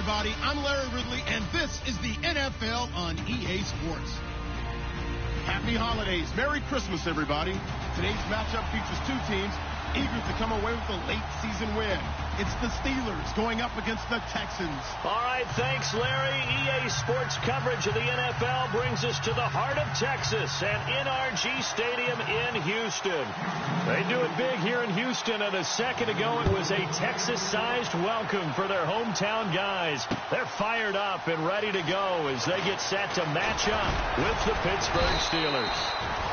everybody. I'm Larry Ridley, and this is the NFL on EA Sports. Happy holidays. Merry Christmas, everybody. Today's matchup features two teams eager to come away with a late season win. It's the Steelers going up against the Texans. All right, thanks, Larry. EA Sports coverage of the NFL brings us to the heart of Texas and NRG Stadium in Houston. They do it big here in Houston, and a second ago it was a Texas-sized welcome for their hometown guys. They're fired up and ready to go as they get set to match up with the Pittsburgh Steelers.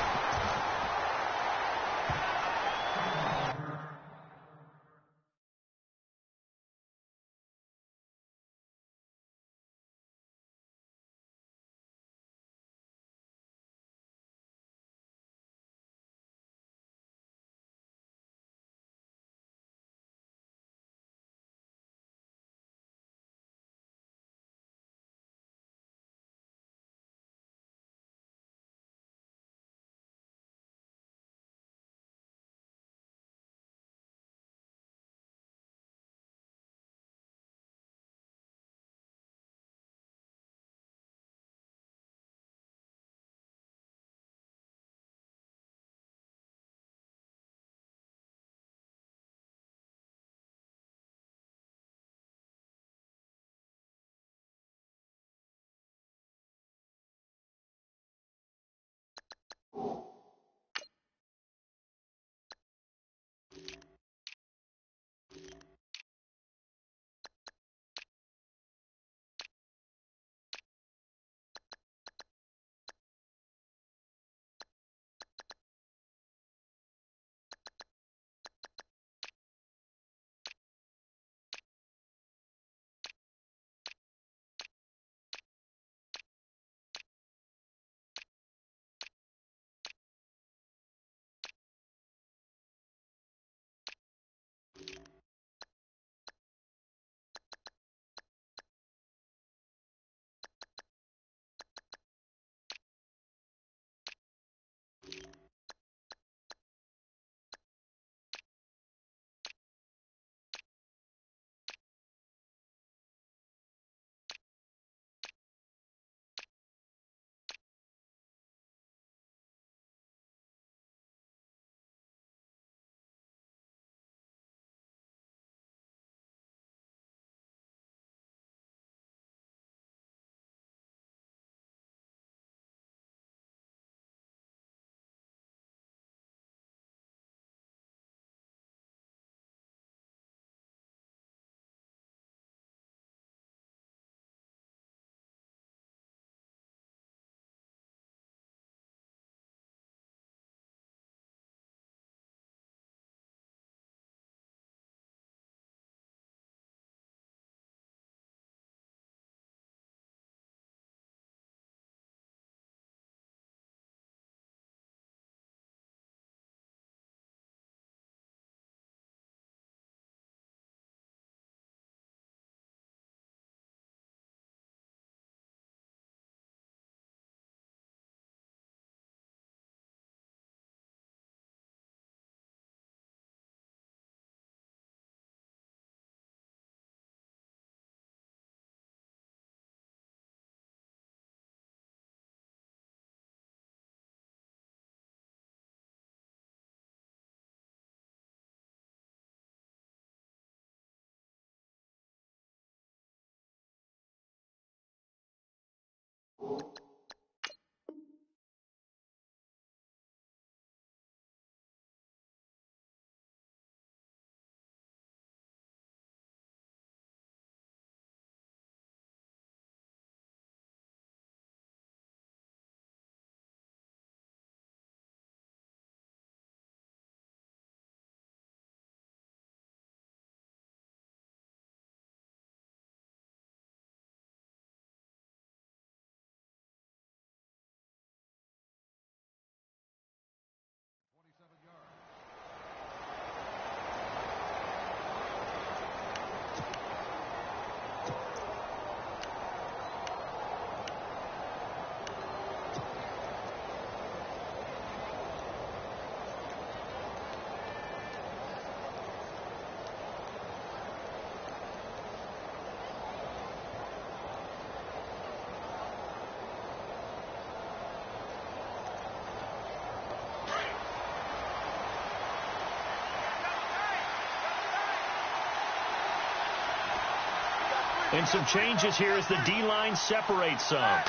And some changes here as the D-line separates some.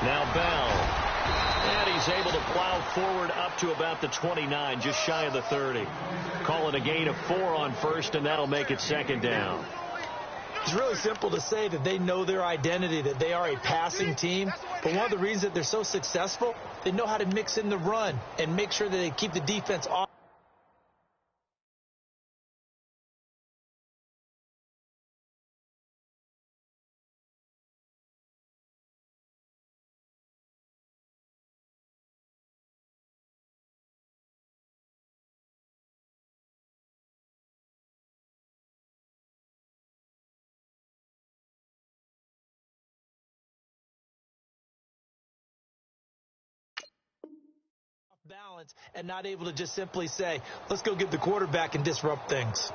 Now Bell. And he's able to plow forward up to about the 29, just shy of the 30. Call it a gain of 4 on first, and that'll make it second down. It's really simple to say that they know their identity, that they are a passing team. But one of the reasons that they're so successful, they know how to mix in the run and make sure that they keep the defense off. Balance and not able to just simply say, let's go get the quarterback and disrupt things.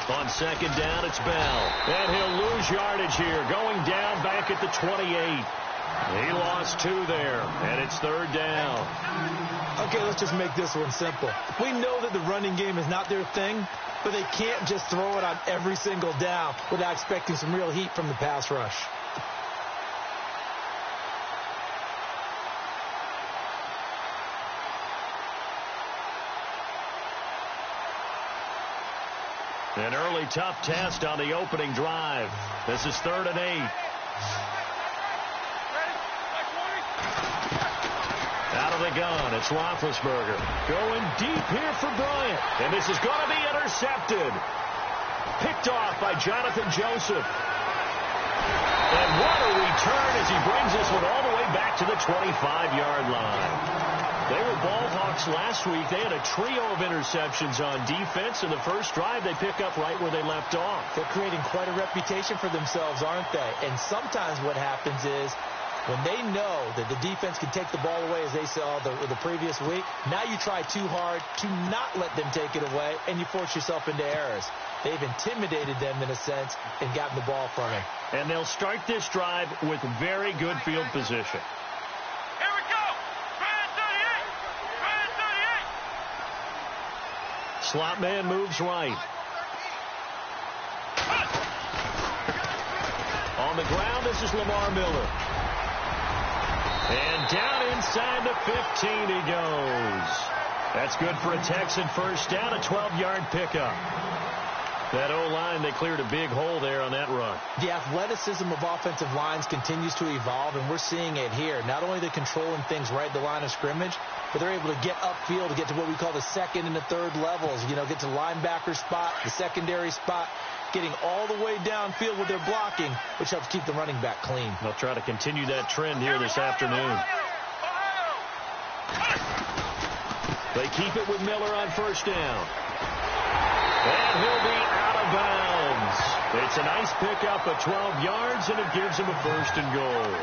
On second down, it's Bell. And he'll lose yardage here, going down back at the 28. He lost 2 there, and it's third down. Okay, let's just make this one simple. We know that the running game is not their thing, but they can't just throw it on every single down without expecting some real heat from the pass rush. An early tough test on the opening drive. This is 3rd and 8. Out of the gun, it's Roethlisberger. Going deep here for Bryant. And this is going to be intercepted. Picked off by Jonathan Joseph. And what a return as he brings this one all the way back to the 25-yard line. They were ball hawks last week. They had a trio of interceptions on defense. In the first drive, they pick up right where they left off. They're creating quite a reputation for themselves, aren't they? And sometimes what happens is, when they know that the defense can take the ball away, as they saw the previous week, now you try too hard to not let them take it away, and you force yourself into errors. They've intimidated them, in a sense, and gotten the ball from him. And they'll start this drive with very good field position. Here we go! Brand 38! Slot man moves right. On the ground, this is Lamar Miller. And down inside the 15 he goes. That's good for a Texan first down, a 12-yard pickup. That O-line, they cleared a big hole there on that run. The athleticism of offensive lines continues to evolve, and we're seeing it here. Not only are they controlling things right at the line of scrimmage, but they're able to get upfield to get to what we call the second and the third levels. You know, get to the linebacker spot, the secondary spot, getting all the way downfield with their blocking, which helps keep the running back clean. They'll try to continue that trend here this afternoon. They keep it with Miller on first down. And he'll be out of bounds. It's a nice pickup of 12 yards, and it gives him a 1st and goal.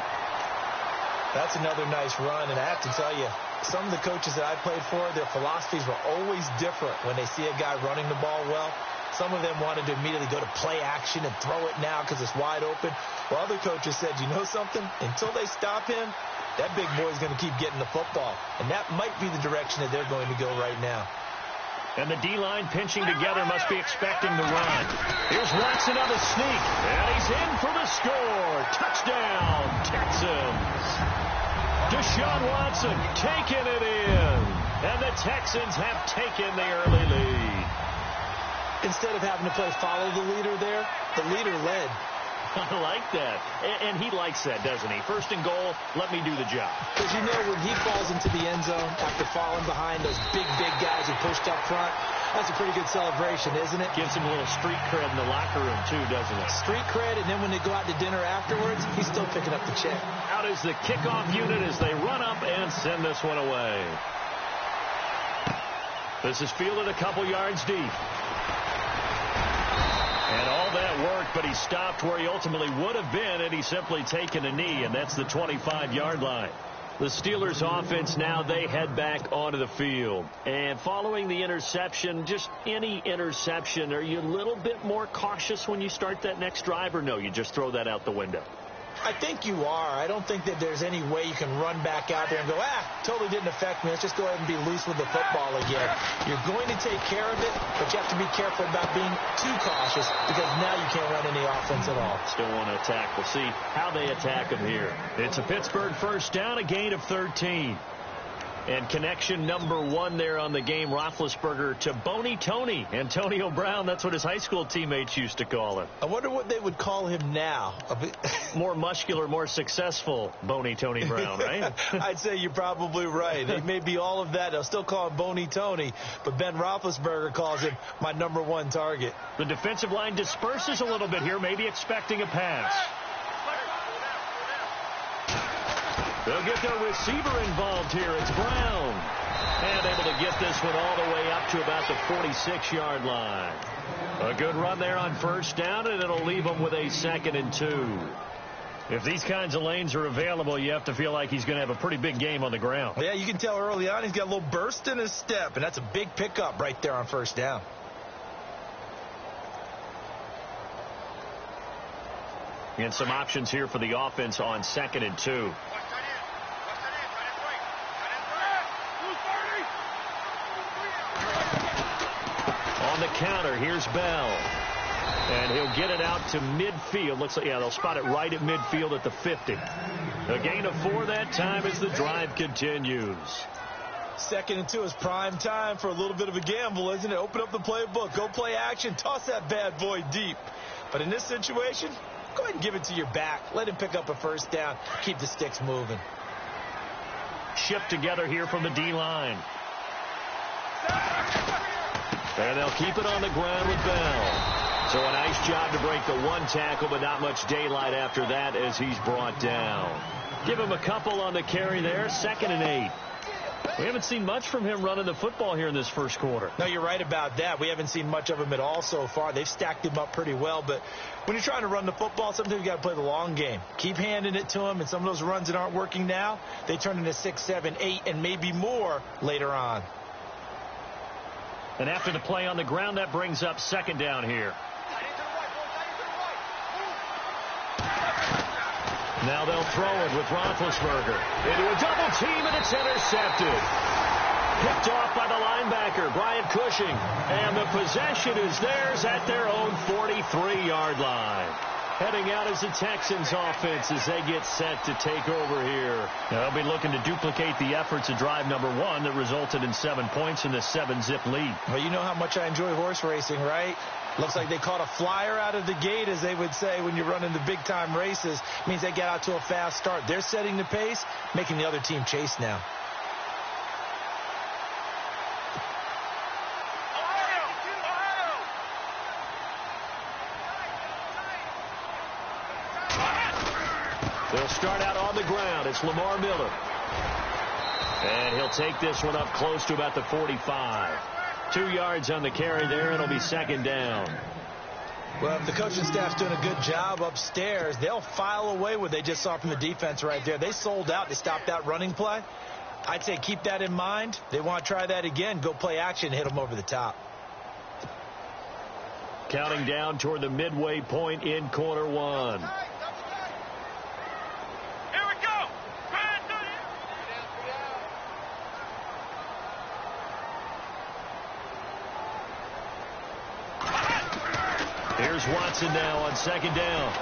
That's another nice run, and I have to tell you, some of the coaches that I played for, their philosophies were always different when they see a guy running the ball well. Some of them wanted to immediately go to play action and throw it now because it's wide open. While other coaches said, you know something? Until they stop him, that big boy's going to keep getting the football. And that might be the direction that they're going to go right now. And the D-line pinching together must be expecting the run. Here's Watson on the sneak. And he's in for the score. Touchdown, Texans. Deshaun Watson taking it in. And the Texans have taken the early lead. Instead of having to play follow the leader there, the leader led. I like that. And he likes that, doesn't he? 1st and goal, let me do the job. Because you know when he falls into the end zone after falling behind those big guys who pushed up front, that's a pretty good celebration, isn't it? Gives him a little street cred in the locker room, too, doesn't it? Street cred, and then when they go out to dinner afterwards, he's still picking up the check. Out is the kickoff unit as they run up and send this one away. This is fielded a couple yards deep. And all that worked, but he stopped where he ultimately would have been, and he's simply taken a knee, and that's the 25-yard line. The Steelers offense now, they head back onto the field. And following the interception, just any interception, are you a little bit more cautious when you start that next drive, or no, you just throw that out the window? I think you are. I don't think that there's any way you can run back out there and go, totally didn't affect me. Let's just go ahead and be loose with the football again. You're going to take care of it, but you have to be careful about being too cautious because now you can't run any offense at all. Still want to attack. We'll see how they attack him here. It's a Pittsburgh first down, a gain of 13. And connection number 1 there on the game, Roethlisberger to Boney Tony. Antonio Brown, that's what his high school teammates used to call him. I wonder what they would call him now. More muscular, more successful Boney Tony Brown, right? I'd say you're probably right. It may be all of that. They'll still call him Boney Tony, but Ben Roethlisberger calls him my number 1 target. The defensive line disperses a little bit here, maybe expecting a pass. They'll get their receiver involved here. It's Brown. And able to get this one all the way up to about the 46-yard line. A good run there on first down, and it'll leave them with a 2nd and 2. If these kinds of lanes are available, you have to feel like he's going to have a pretty big game on the ground. Yeah, you can tell early on he's got a little burst in his step, and that's a big pickup right there on first down. And some options here for the offense on 2nd and 2. On the counter, here's Bell. And he'll get it out to midfield. Looks like, yeah, they'll spot it right at midfield at the 50. A gain of 4 that time as the drive continues. 2nd and 2 is prime time for a little bit of a gamble, isn't it? Open up the playbook. Go play action. Toss that bad boy deep. But in this situation, go ahead and give it to your back. Let him pick up a first down. Keep the sticks moving. Shipped together here from the D-line. And they'll keep it on the ground with Bell. So a nice job to break the 1 tackle, but not much daylight after that as he's brought down. Give him a couple on the carry there. 2nd and 8. We haven't seen much from him running the football here in this first quarter. No, you're right about that. We haven't seen much of him at all so far. They've stacked him up pretty well, but when you're trying to run the football, sometimes you got to play the long game. Keep handing it to him, and some of those runs that aren't working now, they turn into 6, 7, 8, and maybe more later on. And after the play on the ground, that brings up 2nd down here. Now they'll throw it with Roethlisberger into a double team, and it's intercepted. Picked off by the linebacker, Brian Cushing. And the possession is theirs at their own 43-yard line. Heading out as the Texans offense as they get set to take over here. They'll be looking to duplicate the efforts of drive number 1 that resulted in 7 points in this 7-zip lead. Well, you know how much I enjoy horse racing, right? Looks like they caught a flyer out of the gate, as they would say when you're running the big-time races. It means they get out to a fast start. They're setting the pace, making the other team chase now. They'll start out on the ground. It's Lamar Miller. And he'll take this one up close to about the 45. 2 yards on the carry there, and it'll be 2nd down. Well, if the coaching staff's doing a good job upstairs, they'll file away what they just saw from the defense right there. They sold out to stop that running play. I'd say keep that in mind. They want to try that again. Go play action, hit them over the top. Counting down toward the midway point in quarter 1. Here's Watson now on 2nd down.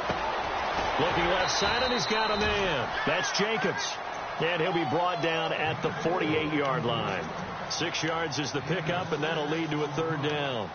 Looking left side, and he's got a man. That's Jacobs. And he'll be brought down at the 48-yard line. 6 yards is the pickup, and that'll lead to a 3rd down.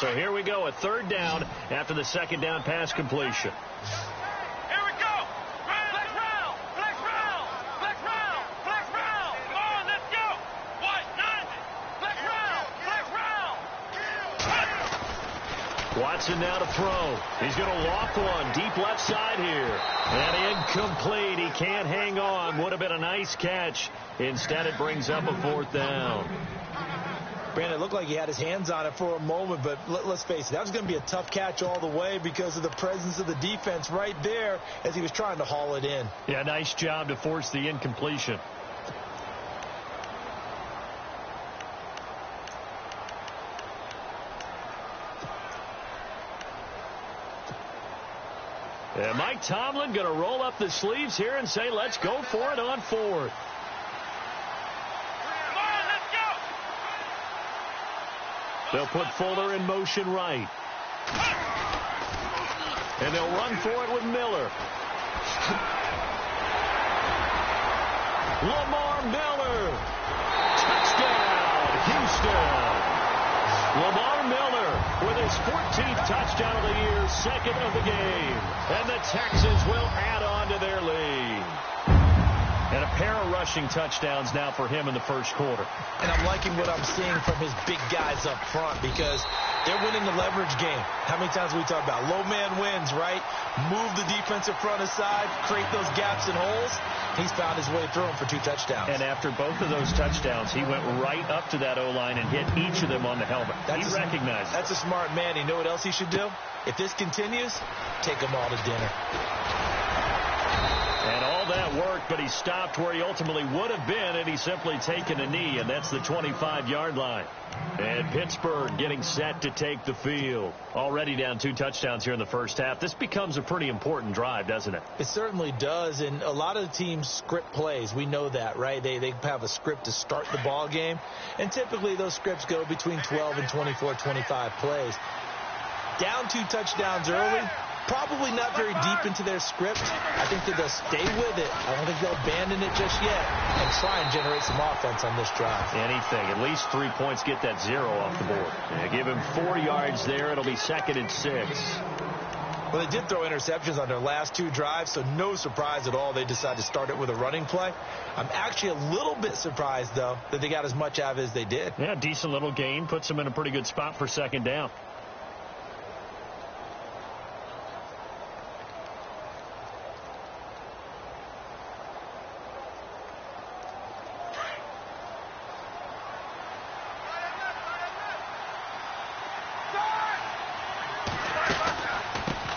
So here we go, a 3rd down after the 2nd down pass completion. Here we go. Flex round. Flex round. Flex round. Flex round. Come on Watson now to throw. He's going to loft one deep left side here. And incomplete. He can't hang on. Would have been a nice catch. Instead, it brings up a 4th down. Brandon, it looked like he had his hands on it for a moment, but let's face it, that was going to be a tough catch all the way because of the presence of the defense right there as he was trying to haul it in. Yeah, nice job to force the incompletion. And Mike Tomlin going to roll up the sleeves here and say, let's go for it on 4th. They'll put Fuller in motion right. And they'll run for it with Miller. Lamar Miller. Touchdown, Houston. Lamar Miller with his 14th touchdown of the year, 2nd of the game. And the Texans will add on to their lead. And a pair of rushing touchdowns now for him in the first quarter. And I'm liking what I'm seeing from his big guys up front because they're winning the leverage game. How many times have we talked about low man wins, right? Move the defensive front aside, create those gaps and holes. He's found his way through them for 2 touchdowns. And after both of those touchdowns, he went right up to that O-line and hit each of them on the helmet. He recognized it. That's a smart man. You know what else he should do? If this continues, take them all to dinner. And all that worked, but he stopped where he ultimately would have been had he simply taken a knee, and that's the 25-yard line. And Pittsburgh getting set to take the field. Already down 2 touchdowns here in the first half. This becomes a pretty important drive, doesn't it? It certainly does, and a lot of the teams script plays. We know that, right? They have a script to start the ball game, and typically those scripts go between 12 and 24, 25 plays. Down 2 touchdowns early. Probably not very deep into their script. I think that they'll stay with it. I don't think they'll abandon it just yet and try and generate some offense on this drive. Anything. At least 3 points, get that 0 off the board. Yeah, give him 4 yards there. It'll be 2nd and 6. Well, they did throw interceptions on their last 2 drives, so no surprise at all they decided to start it with a running play. I'm actually a little bit surprised, though, that they got as much out of it as they did. Yeah, decent little gain. Puts them in a pretty good spot for 2nd down.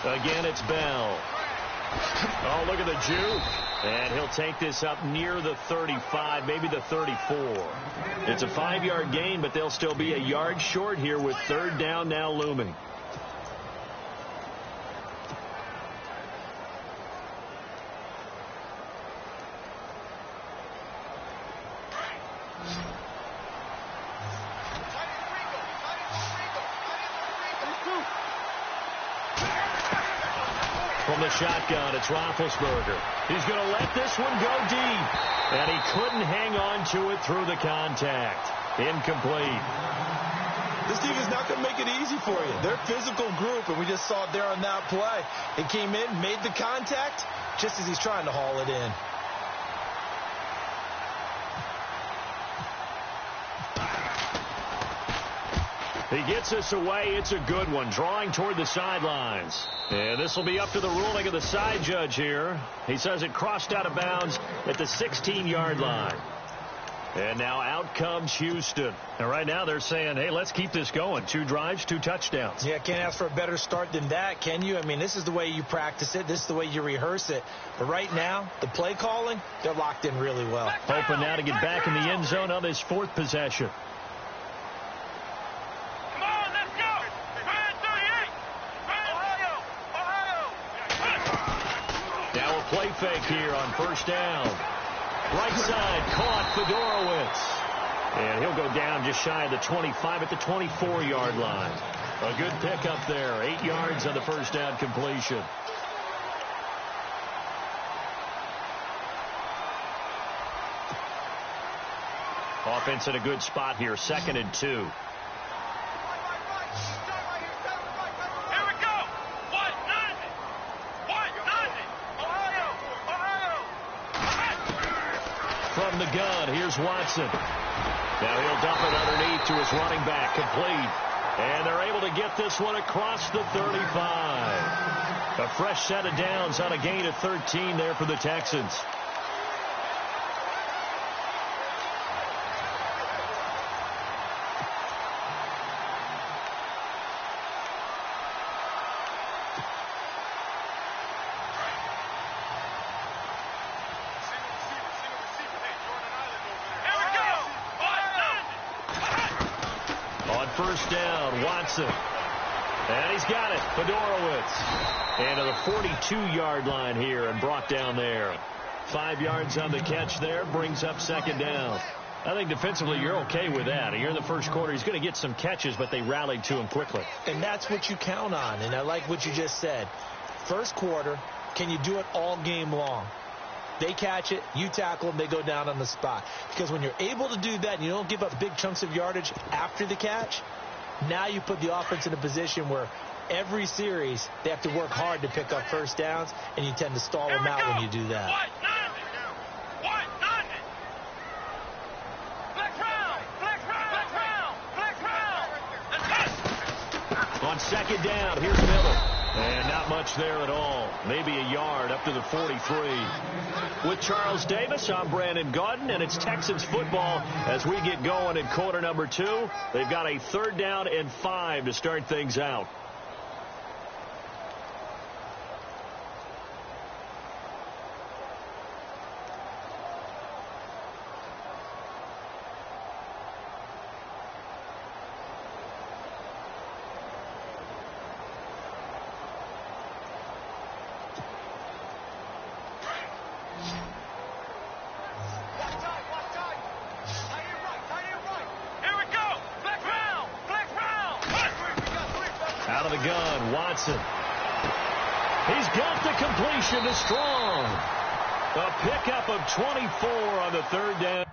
Again, it's Bell. Oh, look at the juke. And he'll take this up near the 35, maybe the 34. It's a 5-yard gain, but they'll still be a yard short here with 3rd down now looming. From the shotgun, it's Roethlisberger. He's going to let this one go deep. And he couldn't hang on to it through the contact. Incomplete. This team is not going to make it easy for you. They're a physical group, and we just saw it there on that play. He came in, made the contact, just as he's trying to haul it in. He gets us away. It's a good one. Drawing toward the sidelines. And this will be up to the ruling of the side judge here. He says it crossed out of bounds at the 16-yard line. And now out comes Houston. And right now they're saying, hey, let's keep this going. 2 drives, 2 touchdowns. Yeah, can't ask for a better start than that, can you? I mean, this is the way you practice it. This is the way you rehearse it. But right now, the play calling, they're locked in really well. Hoping now to get back in the end zone on this 4th possession. Play fake here on 1st down. Right side caught Fedorowicz. And he'll go down just shy of the 25 at the 24-yard line. A good pickup there. 8 yards on the 1st down completion. Offense in a good spot here. 2nd and 2. From the gun, here's Watson. Now he'll dump it underneath to his running back, complete. And they're able to get this one across the 35. A fresh set of downs on a gain of 13 there for the Texans. First down, Watson. And he's got it, Fedorowicz. And to the 42-yard line here and brought down there. 5 yards on the catch there, brings up second down. I think defensively you're okay with that. Here in the first quarter, he's going to get some catches, but they rallied to him quickly. And that's what you count on, and I like what you just said. First quarter, can you do it all game long? They catch it, you tackle them, they go down on the spot. Because when you're able to do that and you don't give up big chunks of yardage after the catch, now you put the offense in a position where every series they have to work hard to pick up first downs, and you tend to stall them out when you do that. On second down, here's Miller. And not much there at all. Maybe a yard up to the 43. With Charles Davis, I'm Brandon Gaudin, and it's Texans football as we get going in quarter number 2. They've got a 3rd down and 5 to start things out. Out of the gun, Watson. He's got the completion to Strong. A pickup of 24 on the 3rd down.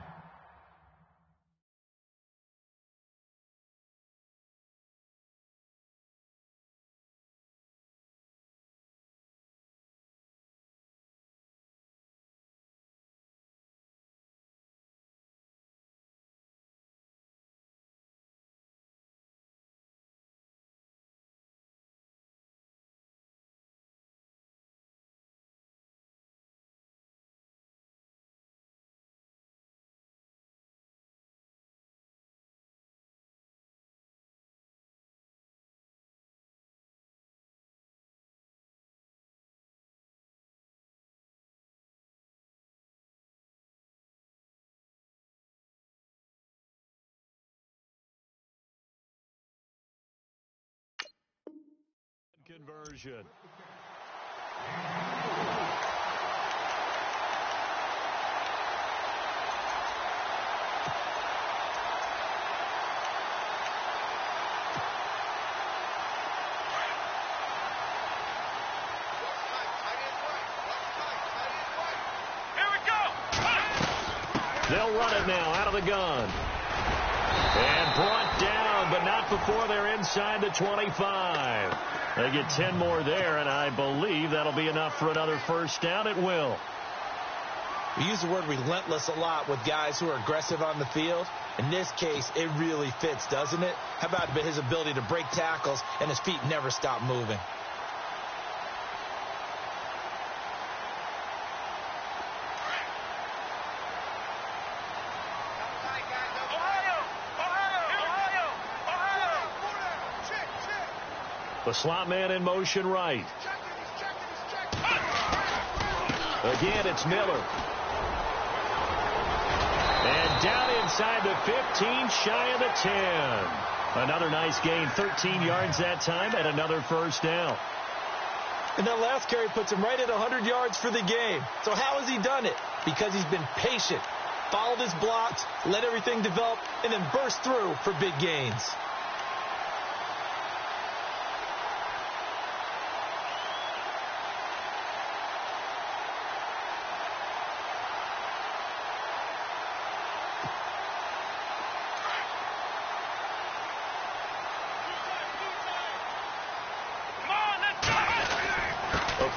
Conversion. They'll run it now out of the gun. And brought down, but not before they're inside the 25. They get 10 more there, and I believe that'll be enough for another first down. It will. We use the word relentless a lot with guys who are aggressive on the field. In this case, it really fits, doesn't it? How about his ability to break tackles and his feet never stop moving? The slot man in motion right. Again, it's Miller. And down inside the 15, shy of the 10. Another nice gain, 13 yards that time, and another first down. And that last carry puts him right at 100 yards for the game. So how has he done it? Because he's been patient, followed his blocks, let everything develop, and then burst through for big gains.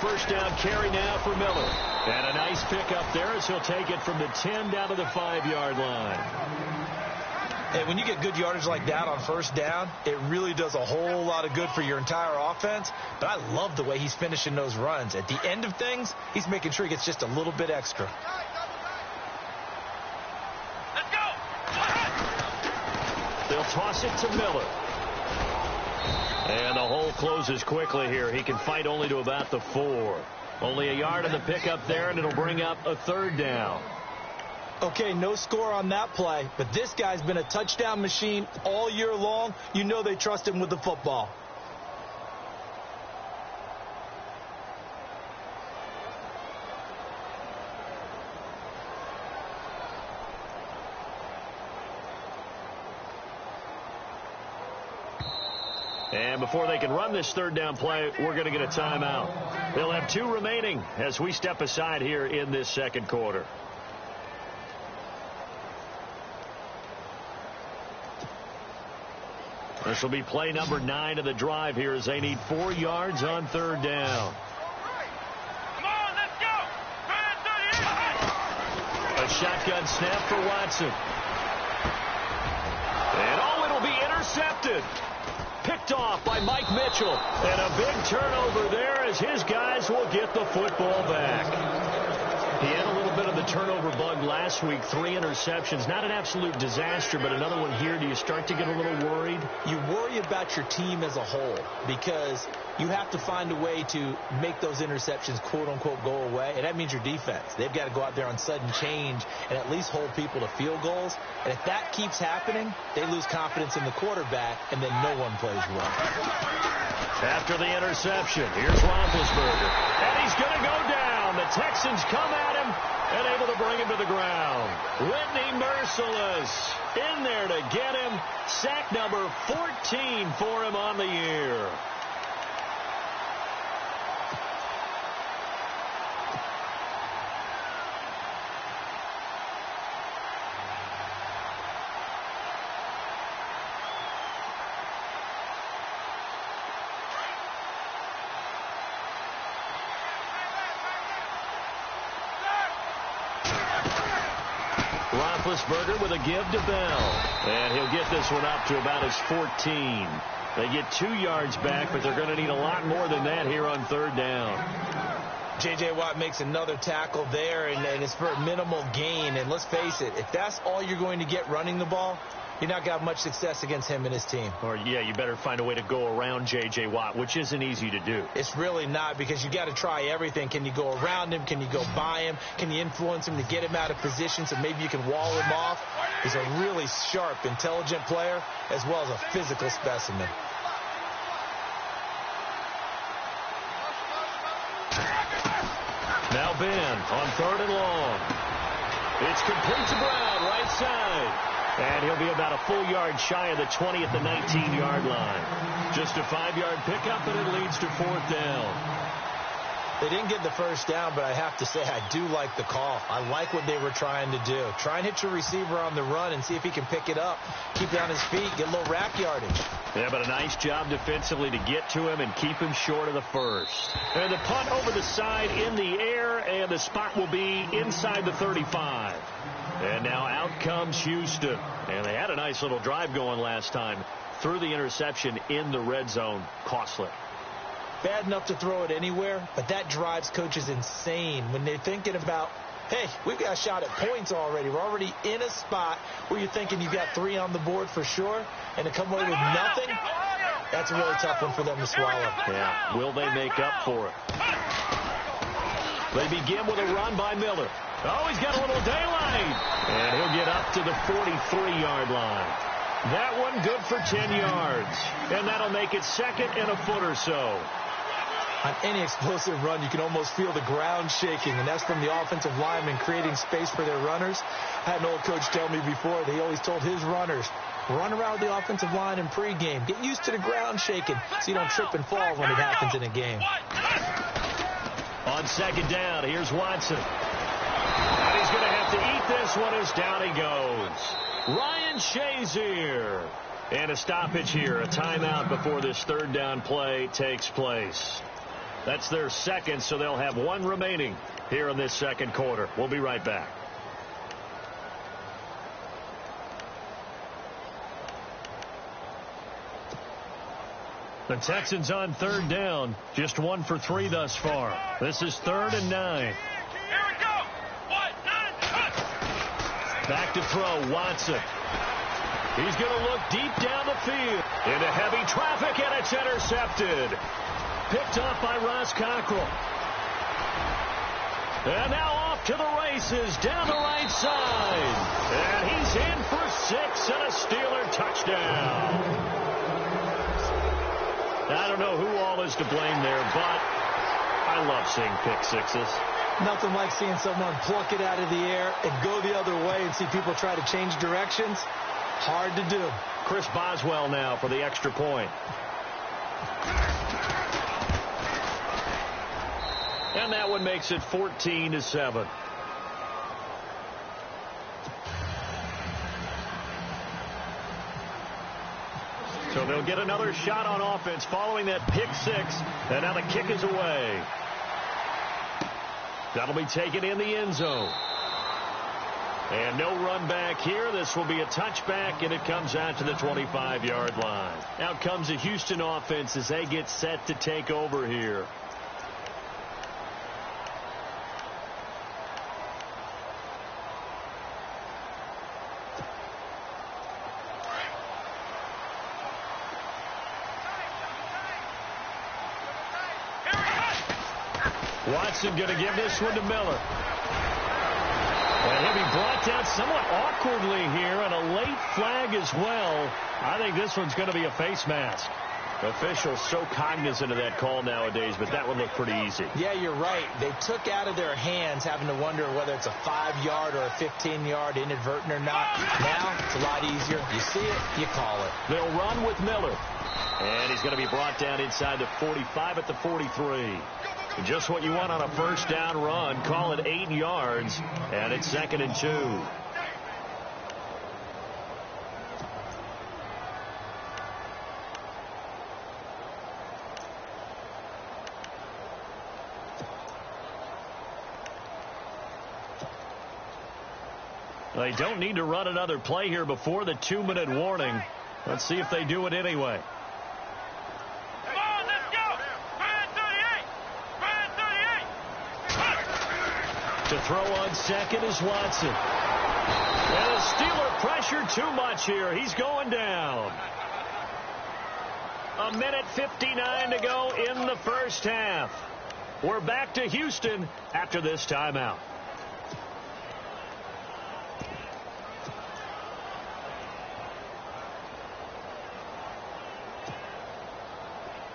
First down carry now for Miller. And a nice pickup there as he'll take it from the 10 down to the 5-yard line. Hey, when you get good yardage like that on first down, it really does a whole lot of good for your entire offense. But I love the way he's finishing those runs. At the end of things, he's making sure he gets just a little bit extra. Let's go. They'll toss it to Miller. And the hole closes quickly here. He can fight only to about the 4. Only a yard of the pickup there, and it'll bring up a 3rd down. Okay, no score on that play, but this guy's been a touchdown machine all year long. You know they trust him with the football. And before they can run this 3rd down play, we're going to get a timeout. They'll have 2 remaining as we step aside here in this second quarter. This will be play number 9 of the drive here as they need 4 yards on 3rd down. Come on, let's go. A shotgun snap for Watson. And it'll be intercepted. Picked off by Mike Mitchell. And a big turnover there as his guys will get the football back. He had a little bit of the turnover bug last week. 3 interceptions. Not an absolute disaster, but another one here. Do you start to get a little worried? You worry about your team as a whole because you have to find a way to make those interceptions, quote-unquote, go away. And that means your defense. They've got to go out there on sudden change and at least hold people to field goals. And if that keeps happening, they lose confidence in the quarterback, and then no one plays well. After the interception, here's Roethlisberger. And he's going to go down. The Texans come at him and able to bring him to the ground. Whitney Merciless in there to get him. Sack number 14 for him on the year. Roethlisberger with a give to Bell. And he'll get this one up to about his 14. They get 2 yards back, but they're going to need a lot more than that here on 3rd down. J.J. Watt makes another tackle there, and it's for a minimal gain. And let's face it, if that's all you're going to get running the ball, you're not going to have much success against him and his team. Or, yeah, you better find a way to go around J.J. Watt, which isn't easy to do. It's really not, because you got to try everything. Can you go around him? Can you go by him? Can you influence him to get him out of position so maybe you can wall him off? He's a really sharp, intelligent player as well as a physical specimen. Now Ben on 3rd and long. It's complete to Brown, right side. And he'll be about a full yard shy of the 20 at the 19-yard line. Just a 5-yard pickup, and it leads to 4th down. They didn't get the first down, but I have to say I do like the call. I like what they were trying to do. Try and hit your receiver on the run and see if he can pick it up, keep it on his feet, get a little rack yardage. Yeah, but a nice job defensively to get to him and keep him short of the first. And the punt over the side in the air, and the spot will be inside the 35. And now out comes Houston. And they had a nice little drive going last time. Threw the interception in the red zone. Costly. Bad enough to throw it anywhere, but that drives coaches insane when they're thinking about, hey, we've got a shot at points already. We're already in a spot where you're thinking you've got 3 on the board for sure, and to come away with nothing, that's a really tough one for them to swallow. Yeah, will they make up for it? They begin with a run by Miller. Oh, he's got a little daylight. And he'll get up to the 43-yard line. That one good for 10 yards. And that'll make it 2nd and a foot or so. On any explosive run, you can almost feel the ground shaking, and that's from the offensive linemen creating space for their runners. I had an old coach tell me before, he always told his runners, run around the offensive line in pregame. Get used to the ground shaking so you don't trip and fall when it happens in a game. On 2nd down, here's Watson. And he's going to have to eat this one as down he goes. Ryan Shazier. And a stoppage here, a timeout before this 3rd down play takes place. That's their 2nd, so they'll have 1 remaining here in this 2nd quarter. We'll be right back. The Texans on third down, just 1 for 3 thus far. This is 3rd and 9. Here we go. 1, 9, Back to throw, Watson. He's going to look deep down the field. Into heavy traffic, and it's intercepted. Picked off by Ross Cockrell. And now off to the races, down the right side. And he's in for 6 and a Steeler touchdown. I don't know who all is to blame there, but I love seeing pick sixes. Nothing like seeing someone pluck it out of the air and go the other way and see people try to change directions. Hard to do. Chris Boswell now for the extra point. And that one makes it 14-7. So they'll get another shot on offense following that pick six. And now the kick is away. That'll be taken in the end zone. And no run back here. This will be a touchback, and it comes out to the 25-yard line. Out comes the Houston offense as they get set to take over here. Watson going to give this one to Miller. And he'll be brought down somewhat awkwardly here, and a late flag as well. I think this one's going to be a face mask. Officials so cognizant of that call nowadays, but that one looked pretty easy. Yeah, you're right. They took out of their hands having to wonder whether it's a 5-yard or a 15-yard inadvertent or not. Now, it's a lot easier. You see it, you call it. They'll run with Miller. And he's going to be brought down inside the 45 at the 43. Just what you want on a first down run. Call it 8 yards, and it's 2nd and 2. They don't need to run another play here before the 2-minute warning. Let's see if they do it anyway. Come on, let's go. 38. To throw on second is Watson. And the Steeler pressure too much here. He's going down. 1:59 to go in the first half. We're back to Houston after this timeout.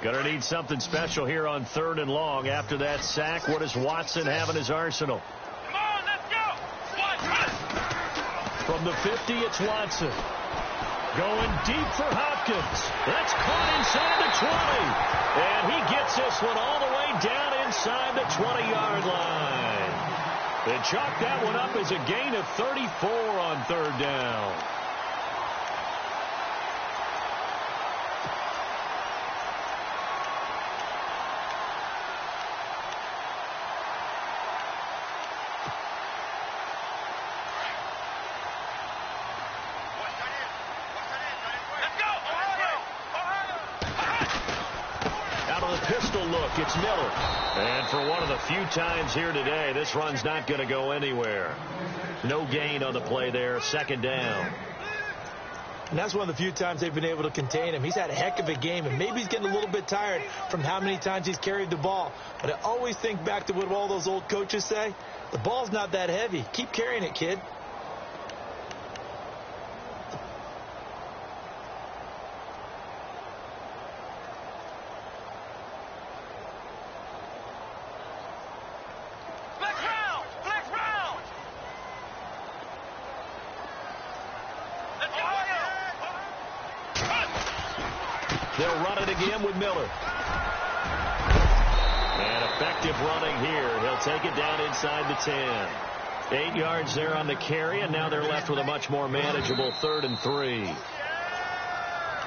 Gonna need something special here on 3rd and long. After that sack, what does Watson have in his arsenal? Come on, let's go. From the 50, it's Watson. Going deep for Hopkins. That's caught inside the 20. And he gets this one all the way down inside the 20-yard line. They chalk that one up as a gain of 34 on 3rd down. Pistol look, it's Miller. And for one of the few times here today, this run's not going to go anywhere. No gain on the play there, 2nd down. And that's one of the few times they've been able to contain him. He's had a heck of a game, and maybe he's getting a little bit tired from how many times he's carried the ball. But I always think back to what all those old coaches say. The ball's not that heavy. Keep carrying it, kid. They'll run it again with Miller. And effective running here. He'll take it down inside the 10. 8 yards there on the carry, and now they're left with a much more manageable 3rd and 3.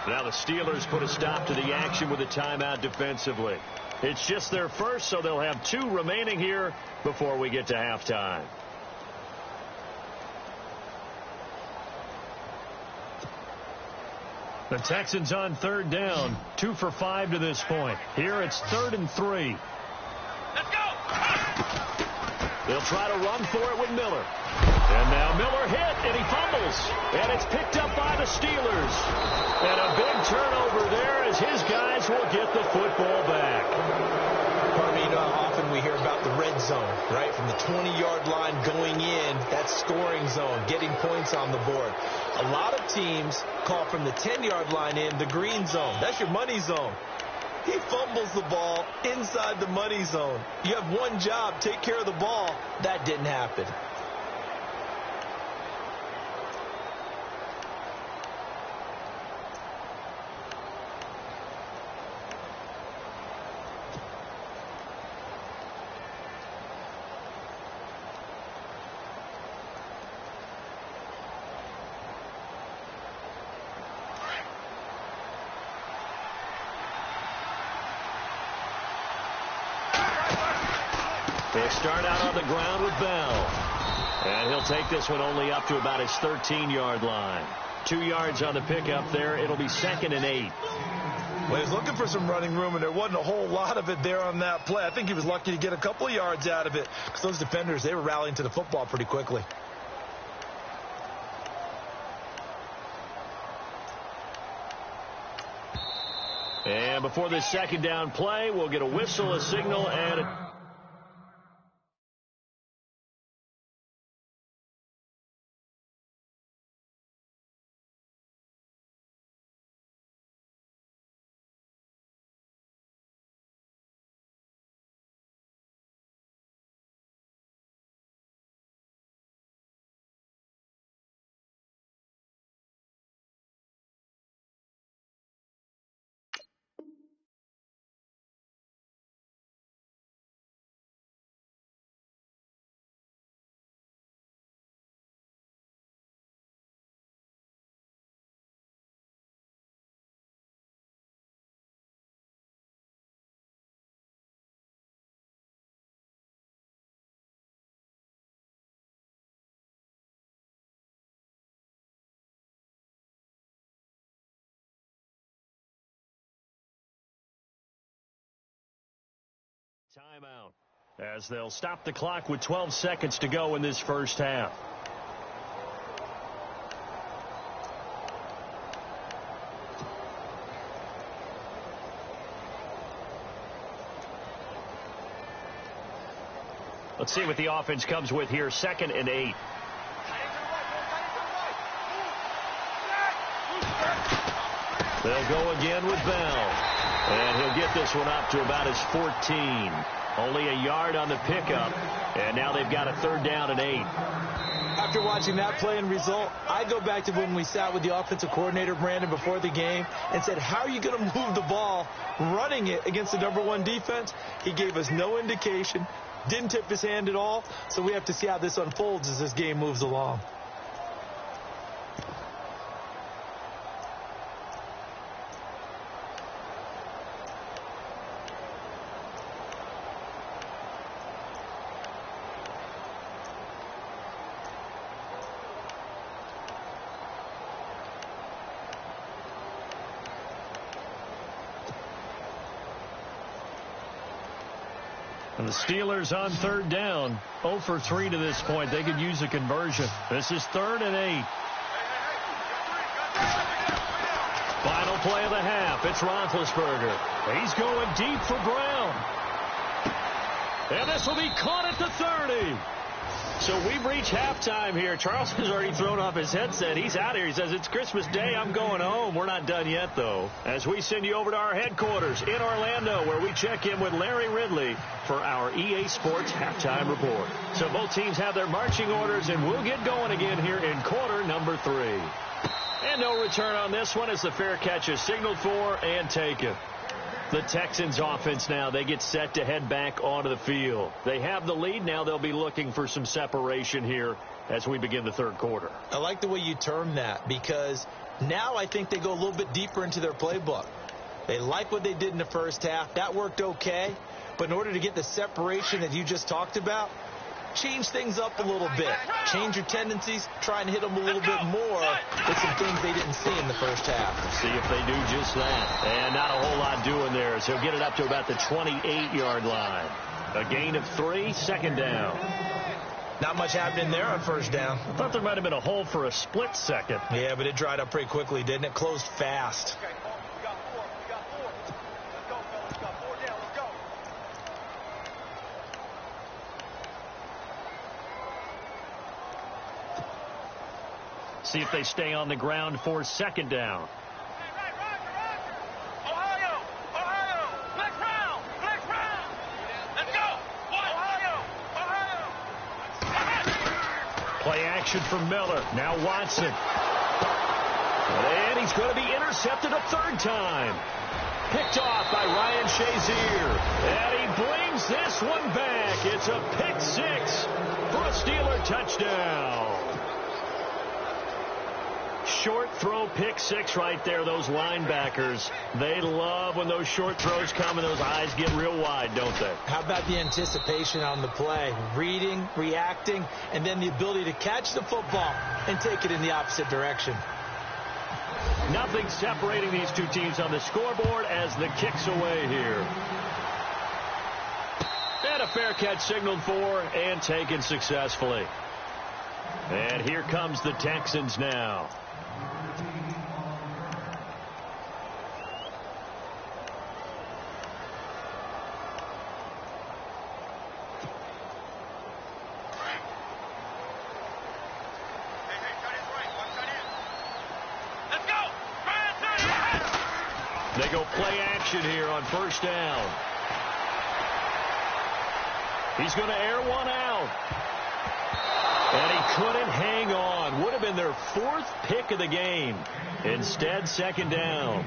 Now the Steelers put a stop to the action with a timeout defensively. It's just their first, so they'll have 2 remaining here before we get to halftime. The Texans on third down, 2 for 5 to this point. Here it's 3rd and 3. Let's go. They'll try to run for it with Miller. And now Miller hit, and he fumbles. And it's picked up by the Steelers. And a big turnover there as his guys will get the football back. Harvey, you know how often we hear about the red zone, right? From the 20-yard line going in, that's scoring zone, getting points on the board. A lot of teams call from the 10-yard line in the green zone. That's your money zone. He fumbles the ball inside the money zone. You have one job, take care of the ball. That didn't happen. They start out on the ground with Bell. And he'll take this one only up to about his 13-yard line. 2 yards on the pickup there. It'll be 2nd and 8. Well, he was looking for some running room, and there wasn't a whole lot of it there on that play. I think he was lucky to get a couple of yards out of it because those defenders, they were rallying to the football pretty quickly. And before this 2nd down play, we'll get a whistle, a signal, and a timeout as they'll stop the clock with 12 seconds to go in this first half. Let's see what the offense comes with here. 2nd and 8. They'll go again with Bell. And he'll get this one up to about his 14. Only a yard on the pickup. And now they've got a 3rd down and 8. After watching that play and result, I go back to when we sat with the offensive coordinator, Brandon, before the game and said, how are you going to move the ball running it against the #1 defense? He gave us no indication, didn't tip his hand at all. So we have to see how this unfolds as this game moves along. And the Steelers on 3rd down, 0 for 3 to this point. They could use a conversion. This is 3rd and 8. Final play of the half. It's Roethlisberger. He's going deep for Brown. And this will be caught at the 30. So we've reached halftime here. Charles has already thrown off his headset. He's out here. He says, it's Christmas Day. I'm going home. We're not done yet, though. As we send you over to our headquarters in Orlando, where we check in with Larry Ridley for our EA Sports Halftime Report. So both teams have their marching orders, and we'll get going again here in quarter number 3. And no return on this one as the fair catch is signaled for and taken. The Texans offense now, they get set to head back onto the field. They have the lead. Now they'll be looking for some separation here as we begin the 3rd quarter. I like the way you term that because now I think they go a little bit deeper into their playbook. They like what they did in the first half. That worked okay. But in order to get the separation that you just talked about, change things up a little bit. Change your tendencies, try and hit them a little bit more with some things they didn't see in the first half. See if they do just that. And not a whole lot doing there, so he'll get it up to about the 28-yard line. A gain of 3, second down. Not much happening there on first down. I thought there might have been a hole for a split second. Yeah, but it dried up pretty quickly, didn't it? Closed fast. Okay, we got 4. We got 4. Let's go, fellas. We got 4 down. Let's go. See if they stay on the ground for second down. Right, Roger. Ohio. Flex round. Let's go. Ohio. Play action from Miller. Now Watson. And he's going to be intercepted a third time. Picked off by Ryan Shazier. And he brings this one back. It's a pick 6 for a Steeler touchdown. Short throw, pick 6 right there. Those linebackers, they love when those short throws come and those eyes get real wide, don't they? How about the anticipation on the play? Reading, reacting, and then the ability to catch the football and take it in the opposite direction. Nothing separating these two teams on the scoreboard as the kick's away here. And a fair catch signaled for and taken successfully. And here comes the Texans now. They go play action here on first down. He's going to air one out. And he couldn't hang on. Would have been their 4th pick of the game. Instead, second down.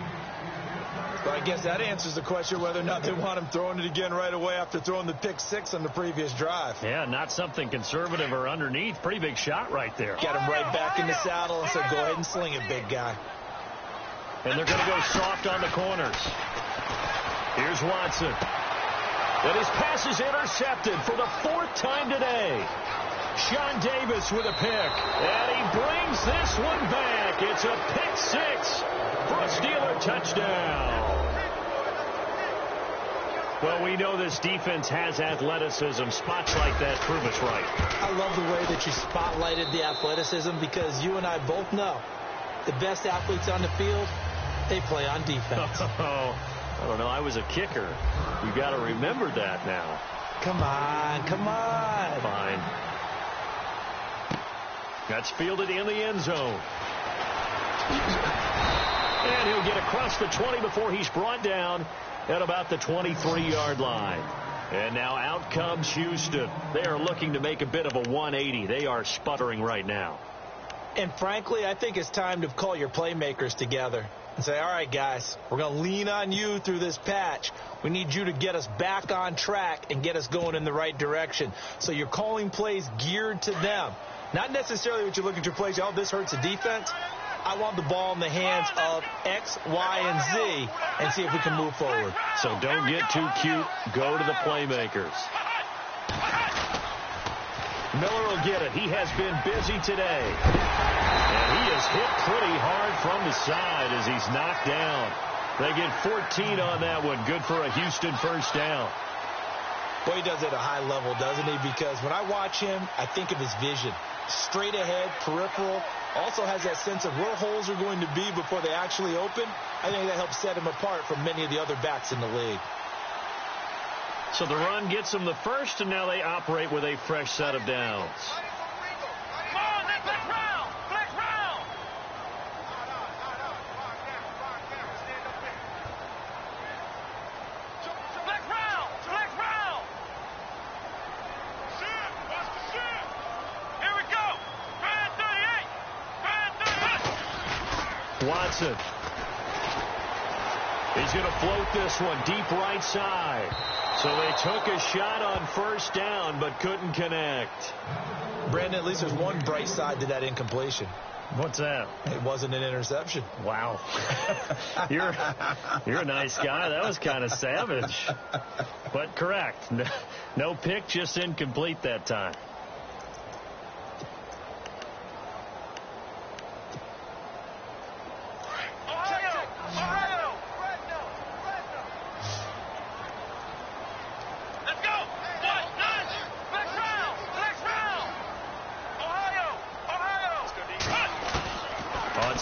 Well, I guess that answers the question whether or not they want him throwing it again right away after throwing the pick 6 on the previous drive. Yeah, not something conservative or underneath. Pretty big shot right there. Got him right back in the saddle and said, go ahead and sling it, big guy. And they're going to go soft on the corners. Here's Watson. And his pass is intercepted for the 4th time today. Sean Davis with a pick. And he brings this one back. It's a pick 6 for a Steeler touchdown. Well, we know this defense has athleticism. Spots like that prove us right. I love the way that you spotlighted the athleticism because you and I both know the best athletes on the field, they play on defense. Oh, I don't know. I was a kicker. You got to remember that now. Come on. Fine. That's fielded in the end zone. And he'll get across the 20 before he's brought down at about the 23-yard line. And now out comes Houston. They are looking to make a bit of a 180. They are sputtering right now. And frankly, I think it's time to call your playmakers together and say, all right, guys, we're going to lean on you through this patch. We need you to get us back on track and get us going in the right direction. So you're calling plays geared to them. Not necessarily what you look at your plays, oh, this hurts the defense. I want the ball in the hands of X, Y, and Z and see if we can move forward. So don't get too cute. Go to the playmakers. Miller will get it. He has been busy today. And he is hit pretty hard from the side as he's knocked down. They get 14 on that one. Good for a Houston first down. Well, he does it at a high level, doesn't he? Because when I watch him, I think of his vision. Straight ahead, peripheral. Also has that sense of where holes are going to be before they actually open. I think that helps set him apart from many of the other backs in the league. So the run gets them the first, and now they operate with a fresh set of downs. Come on, let's flex round. Flex round. Flex round. Flex round. Watch the shift. Here we go. Try 38. Watson. He's going to float this one deep right side. So they took a shot on first down but couldn't connect. Brandon, at least there's one bright side to that incompletion. What's that? It wasn't an interception. Wow. You're a nice guy. That was kind of savage. But correct. No pick, just incomplete that time.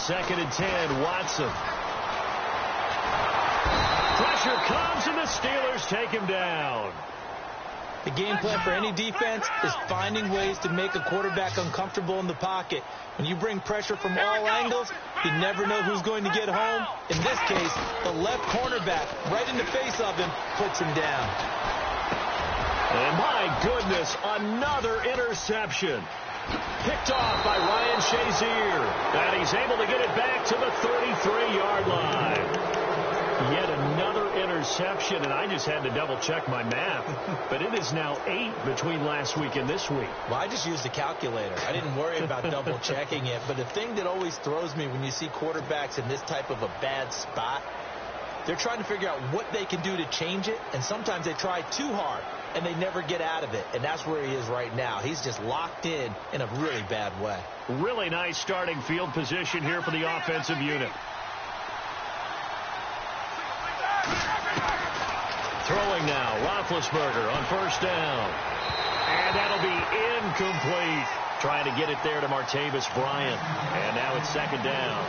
2nd and 10. Watson. Pressure comes, and the Steelers take him down. The game plan for any defense is finding ways to make a quarterback uncomfortable in the pocket. When you bring pressure from all angles, you never know who's going to get home. In this case, the left cornerback, right in the face of him, puts him down. And my goodness, another interception. Picked off by Ryan Shazier. And he's able to get it back to the 33-yard line. Yet another interception, and I just had to double-check my math. But it is now 8 between last week and this week. Well, I just used a calculator. I didn't worry about double-checking it. But the thing that always throws me when you see quarterbacks in this type of a bad spot, they're trying to figure out what they can do to change it, and sometimes they try too hard, and they never get out of it. And that's where he is right now. He's just locked in a really bad way. Really nice starting field position here for the offensive unit. Throwing now, Roethlisberger on 1st down. And that'll be incomplete. Trying to get it there to Martavis Bryant. And now it's 2nd down.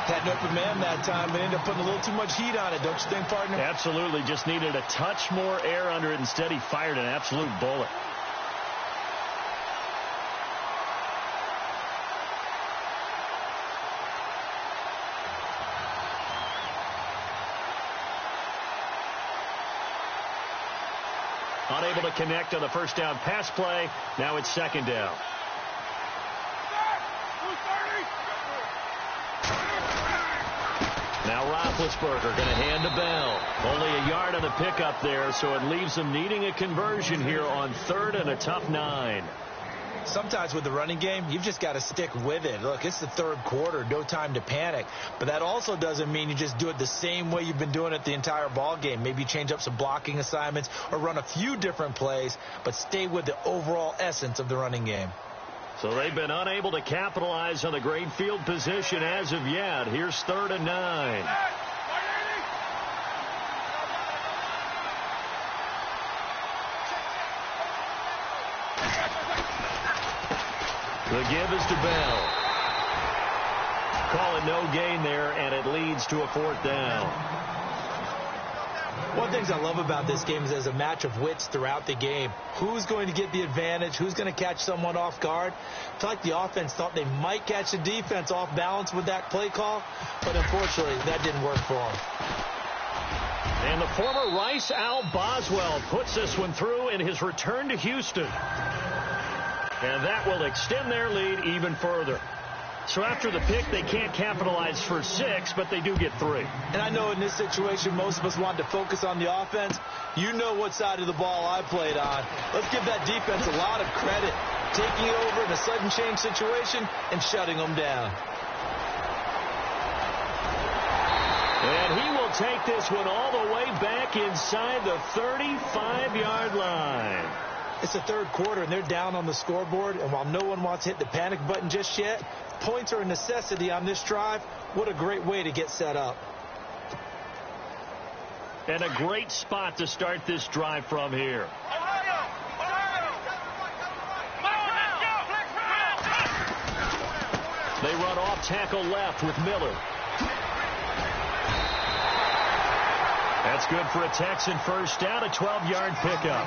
Had an open man that time, but ended up putting a little too much heat on it, don't you think, partner? Absolutely. Just needed a touch more air under it. Instead, he fired an absolute bullet. Unable to connect on the 1st down pass play. Now it's 2nd down. Now Roethlisberger going to hand to Bell. Only a yard on the pickup there, so it leaves them needing a conversion here on 3rd and a tough 9. Sometimes with the running game, you've just got to stick with it. Look, it's the 3rd quarter, no time to panic. But that also doesn't mean you just do it the same way you've been doing it the entire ball game. Maybe change up some blocking assignments or run a few different plays, but stay with the overall essence of the running game. So they've been unable to capitalize on the great field position as of yet. Here's 3rd and 9. The give is to Bell. Calling no gain there, and it leads to a 4th down. One of the things I love about this game is there's a match of wits throughout the game. Who's going to get the advantage? Who's going to catch someone off guard? I feel like the offense thought they might catch the defense off balance with that play call, but unfortunately that didn't work for them. And the former Rice Al Boswell puts this one through in his return to Houston. And that will extend their lead even further. So after the pick, they can't capitalize for 6, but they do get 3. And I know in this situation, most of us want to focus on the offense. You know what side of the ball I played on. Let's give that defense a lot of credit. Taking it over in a sudden change situation and shutting them down. And he will take this one all the way back inside the 35-yard line. It's the 3rd quarter, and they're down on the scoreboard. And while no one wants to hit the panic button just yet, points are a necessity on this drive. What a great way to get set up. And a great spot to start this drive from here. They run off tackle left with Miller. That's good for a Texan 1st down, a 12-yard pickup.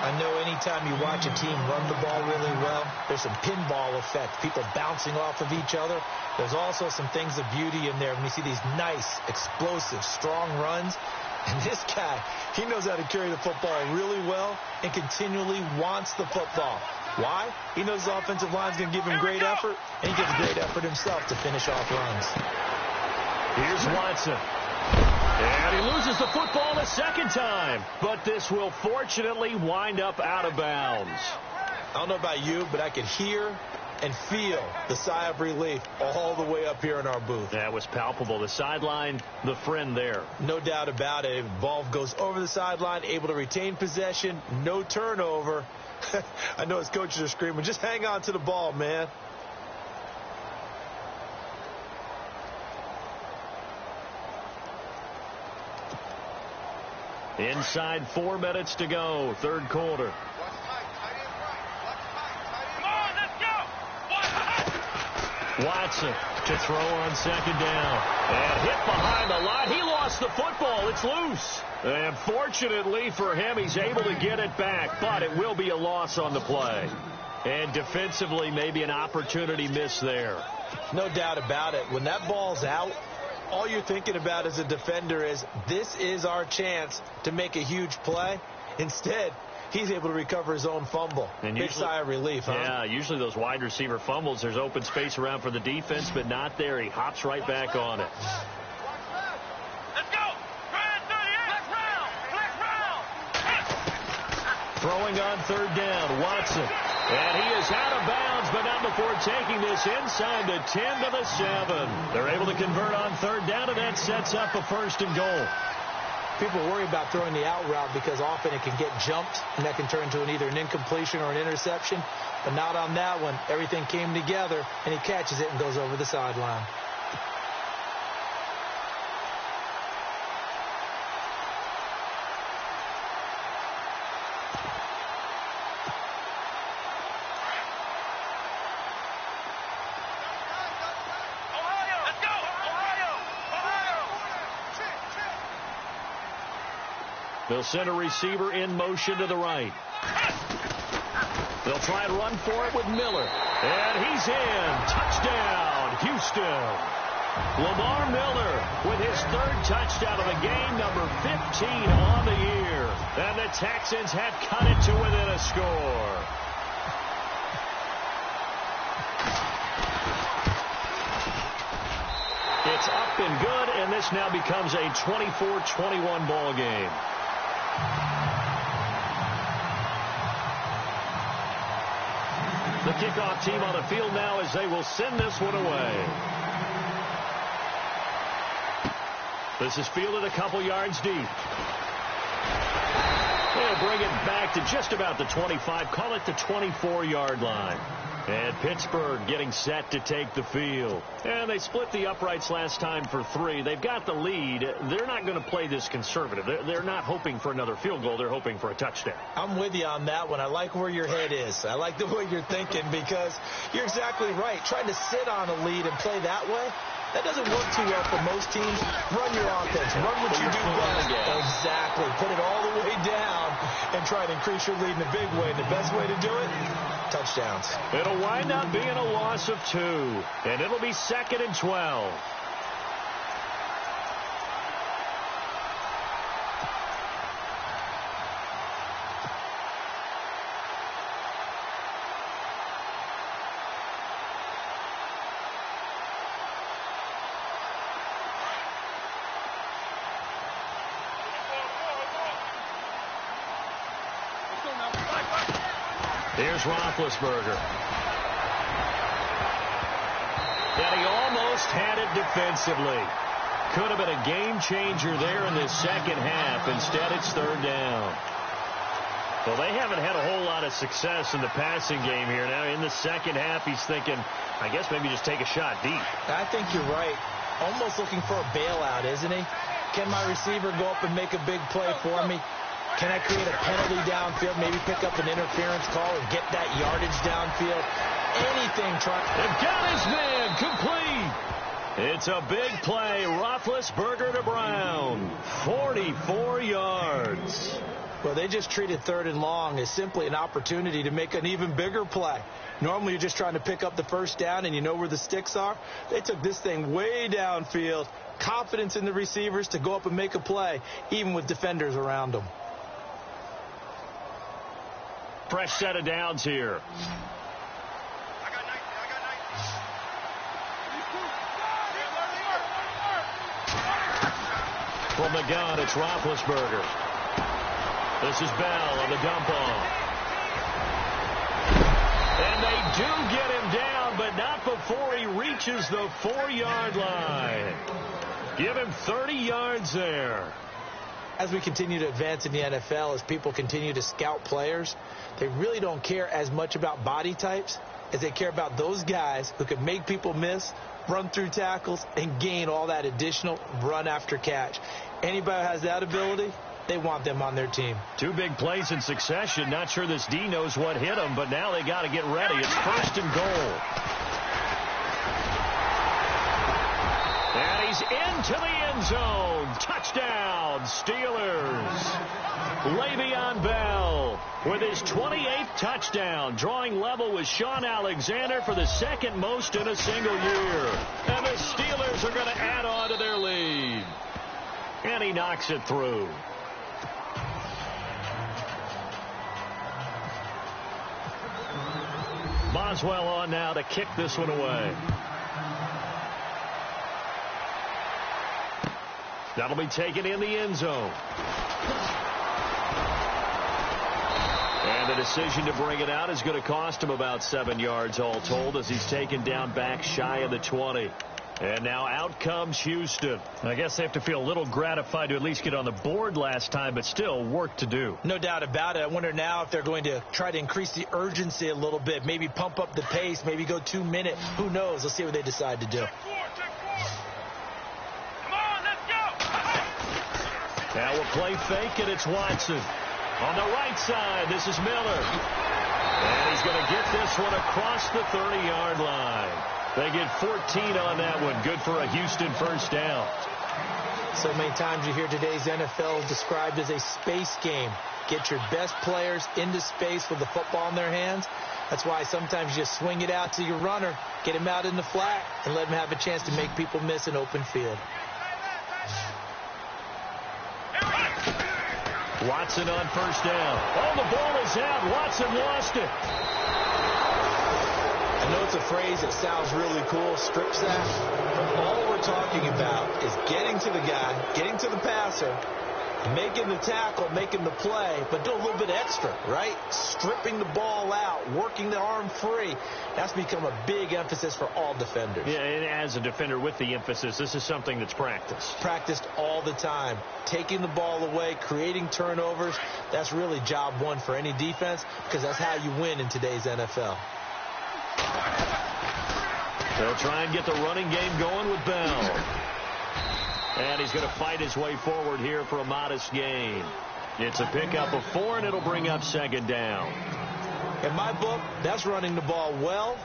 I know anytime you watch a team run the ball really well, there's some pinball effect, people bouncing off of each other. There's also some things of beauty in there when you see these nice, explosive, strong runs. And this guy, he knows how to carry the football really well and continually wants the football. Why? He knows the offensive line's going to give him great effort, and he gives great effort himself to finish off runs. Here's Watson. And he loses the football a 2nd time. But this will fortunately wind up out of bounds. I don't know about you, but I could hear and feel the sigh of relief all the way up here in our booth. That was palpable. The sideline, the friend there. No doubt about it. Ball goes over the sideline, able to retain possession, no turnover. I know his coaches are screaming, just hang on to the ball, man. Inside 4 minutes to go, 3rd quarter. Watson to throw on second down. And hit behind the line. He lost the football. It's loose. And fortunately for him, he's able to get it back. But it will be a loss on the play. And defensively, maybe an opportunity miss there. No doubt about it. When that ball's out, all you're thinking about as a defender is, this is our chance to make a huge play. Instead, he's able to recover his own fumble. And big sigh of relief, huh? Yeah, usually those wide receiver fumbles, there's open space around for the defense, but not there. He hops right back on it. Let's go. Throwing on third down, Watson. And he is out of bounds, but not before taking this inside the 10 to the 7. They're able to convert on third down, and that sets up a first and goal. People worry about throwing the out route because often it can get jumped, and that can turn into either an incompletion or an interception. But not on that one. Everything came together, and he catches it and goes over the sideline. They'll send a receiver in motion to the right. They'll try and run for it with Miller. And he's in. Touchdown, Houston. Lamar Miller with his third touchdown of the game, number 15 on the year. And the Texans have cut it to within a score. It's up and good, and this now becomes a 24-21 ball game. The kickoff team on the field now as they will send this one away. This is fielded a couple yards deep. They'll bring it back to just about the 25. Call it the 24-yard line. And Pittsburgh getting set to take the field. And they split the uprights last time for 3. They've got the lead. They're not going to play this conservative. They're not hoping for another field goal. They're hoping for a touchdown. I'm with you on that one. I like where your head is. I like the way you're thinking because you're exactly right. Trying to sit on a lead and play that way, that doesn't work too well for most teams. Run your offense. Run what you do best. Exactly. Put it all the way down and try to increase your lead in a big way. The best way to do it, touchdowns. It'll wind up being a loss of 2. And it'll be 2nd and 12. Here's Roethlisberger. And he almost had it defensively. Could have been a game changer there in the second half. Instead, it's third down. Well, they haven't had a whole lot of success in the passing game here. Now, in the second half, he's thinking, I guess maybe just take a shot deep. I think you're right. Almost looking for a bailout, isn't he? Can my receiver go up and make a big play for me? Can I create a penalty downfield, maybe pick up an interference call and get that yardage downfield? Anything trying. They've got his man complete. It's a big play. Roethlisberger to Brown. 44 yards. Well, they just treated 3rd and long as simply an opportunity to make an even bigger play. Normally, you're just trying to pick up the first down and you know where the sticks are. They took this thing way downfield. Confidence in the receivers to go up and make a play, even with defenders around them. Fresh set of downs here. From the gun, it's Roethlisberger. This is Bell on the dump off. And they do get him down, but not before he reaches the 4-yard line. Give him 30 yards there. As we continue to advance in the NFL, as people continue to scout players, they really don't care as much about body types as they care about those guys who can make people miss, run through tackles, and gain all that additional run after catch. Anybody who has that ability, they want them on their team. 2 big plays in succession. Not sure this D knows what hit them, but now they got to get ready. It's 1st and goal. he's into the end zone. Touchdown, Steelers. Le'Veon Bell with his 28th touchdown, drawing level with Sean Alexander for the second most in a single year. And the Steelers are going to add on to their lead. And he knocks it through. Boswell on now to kick this one away. That'll be taken in the end zone. And the decision to bring it out is going to cost him about 7 yards all told, as he's taken down back shy of the 20. And now out comes Houston. I guess they have to feel a little gratified to at least get on the board last time, but still work to do. No doubt about it. I wonder now if they're going to try to increase the urgency a little bit, maybe pump up the pace, maybe go 2 minute. Who knows? Let's see what they decide to do. Now we'll play fake, and it's Watson. On the right side, this is Miller. And he's going to get this one across the 30-yard line. They get 14 on that one. Good for a Houston first down. So many times you hear today's NFL described as a space game. Get your best players into space with the football in their hands. That's why sometimes you just swing it out to your runner, get him out in the flat, and let him have a chance to make people miss an open field. Watson on first down. Oh, the ball is out. Watson lost it. I know it's a phrase that sounds really cool, strip sack, but all we're talking about is getting to the guy, getting to the passer, making the tackle, making the play, but do a little bit extra, right? Stripping the ball out, working the arm free. That's become a big emphasis for all defenders. Yeah, and as a defender with the emphasis, this is something that's practiced. Practiced all the time. Taking the ball away, creating turnovers, that's really job one for any defense, because that's how you win in today's NFL. They'll try and get the running game going with Bell. And he's going to fight his way forward here for a modest gain. It's a pickup of 4, and it'll bring up second down. In my book, that's running the ball well,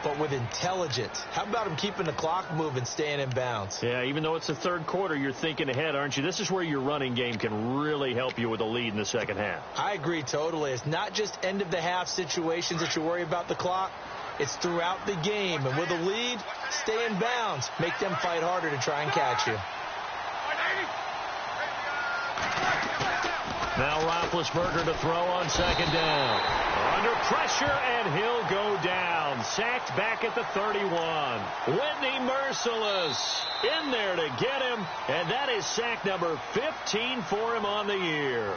but with intelligence. How about him keeping the clock moving, staying in bounds? Yeah, even though it's the third quarter, you're thinking ahead, aren't you? This is where your running game can really help you with a lead in the second half. I agree totally. It's not just end-of-the-half situations that you worry about the clock. It's throughout the game. And with a lead, stay in bounds. Make them fight harder to try and catch you. Now Roethlisberger to throw on second down. Under pressure, and he'll go down. Sacked back at the 31. Whitney Merciless in there to get him. And that is sack number 15 for him on the year.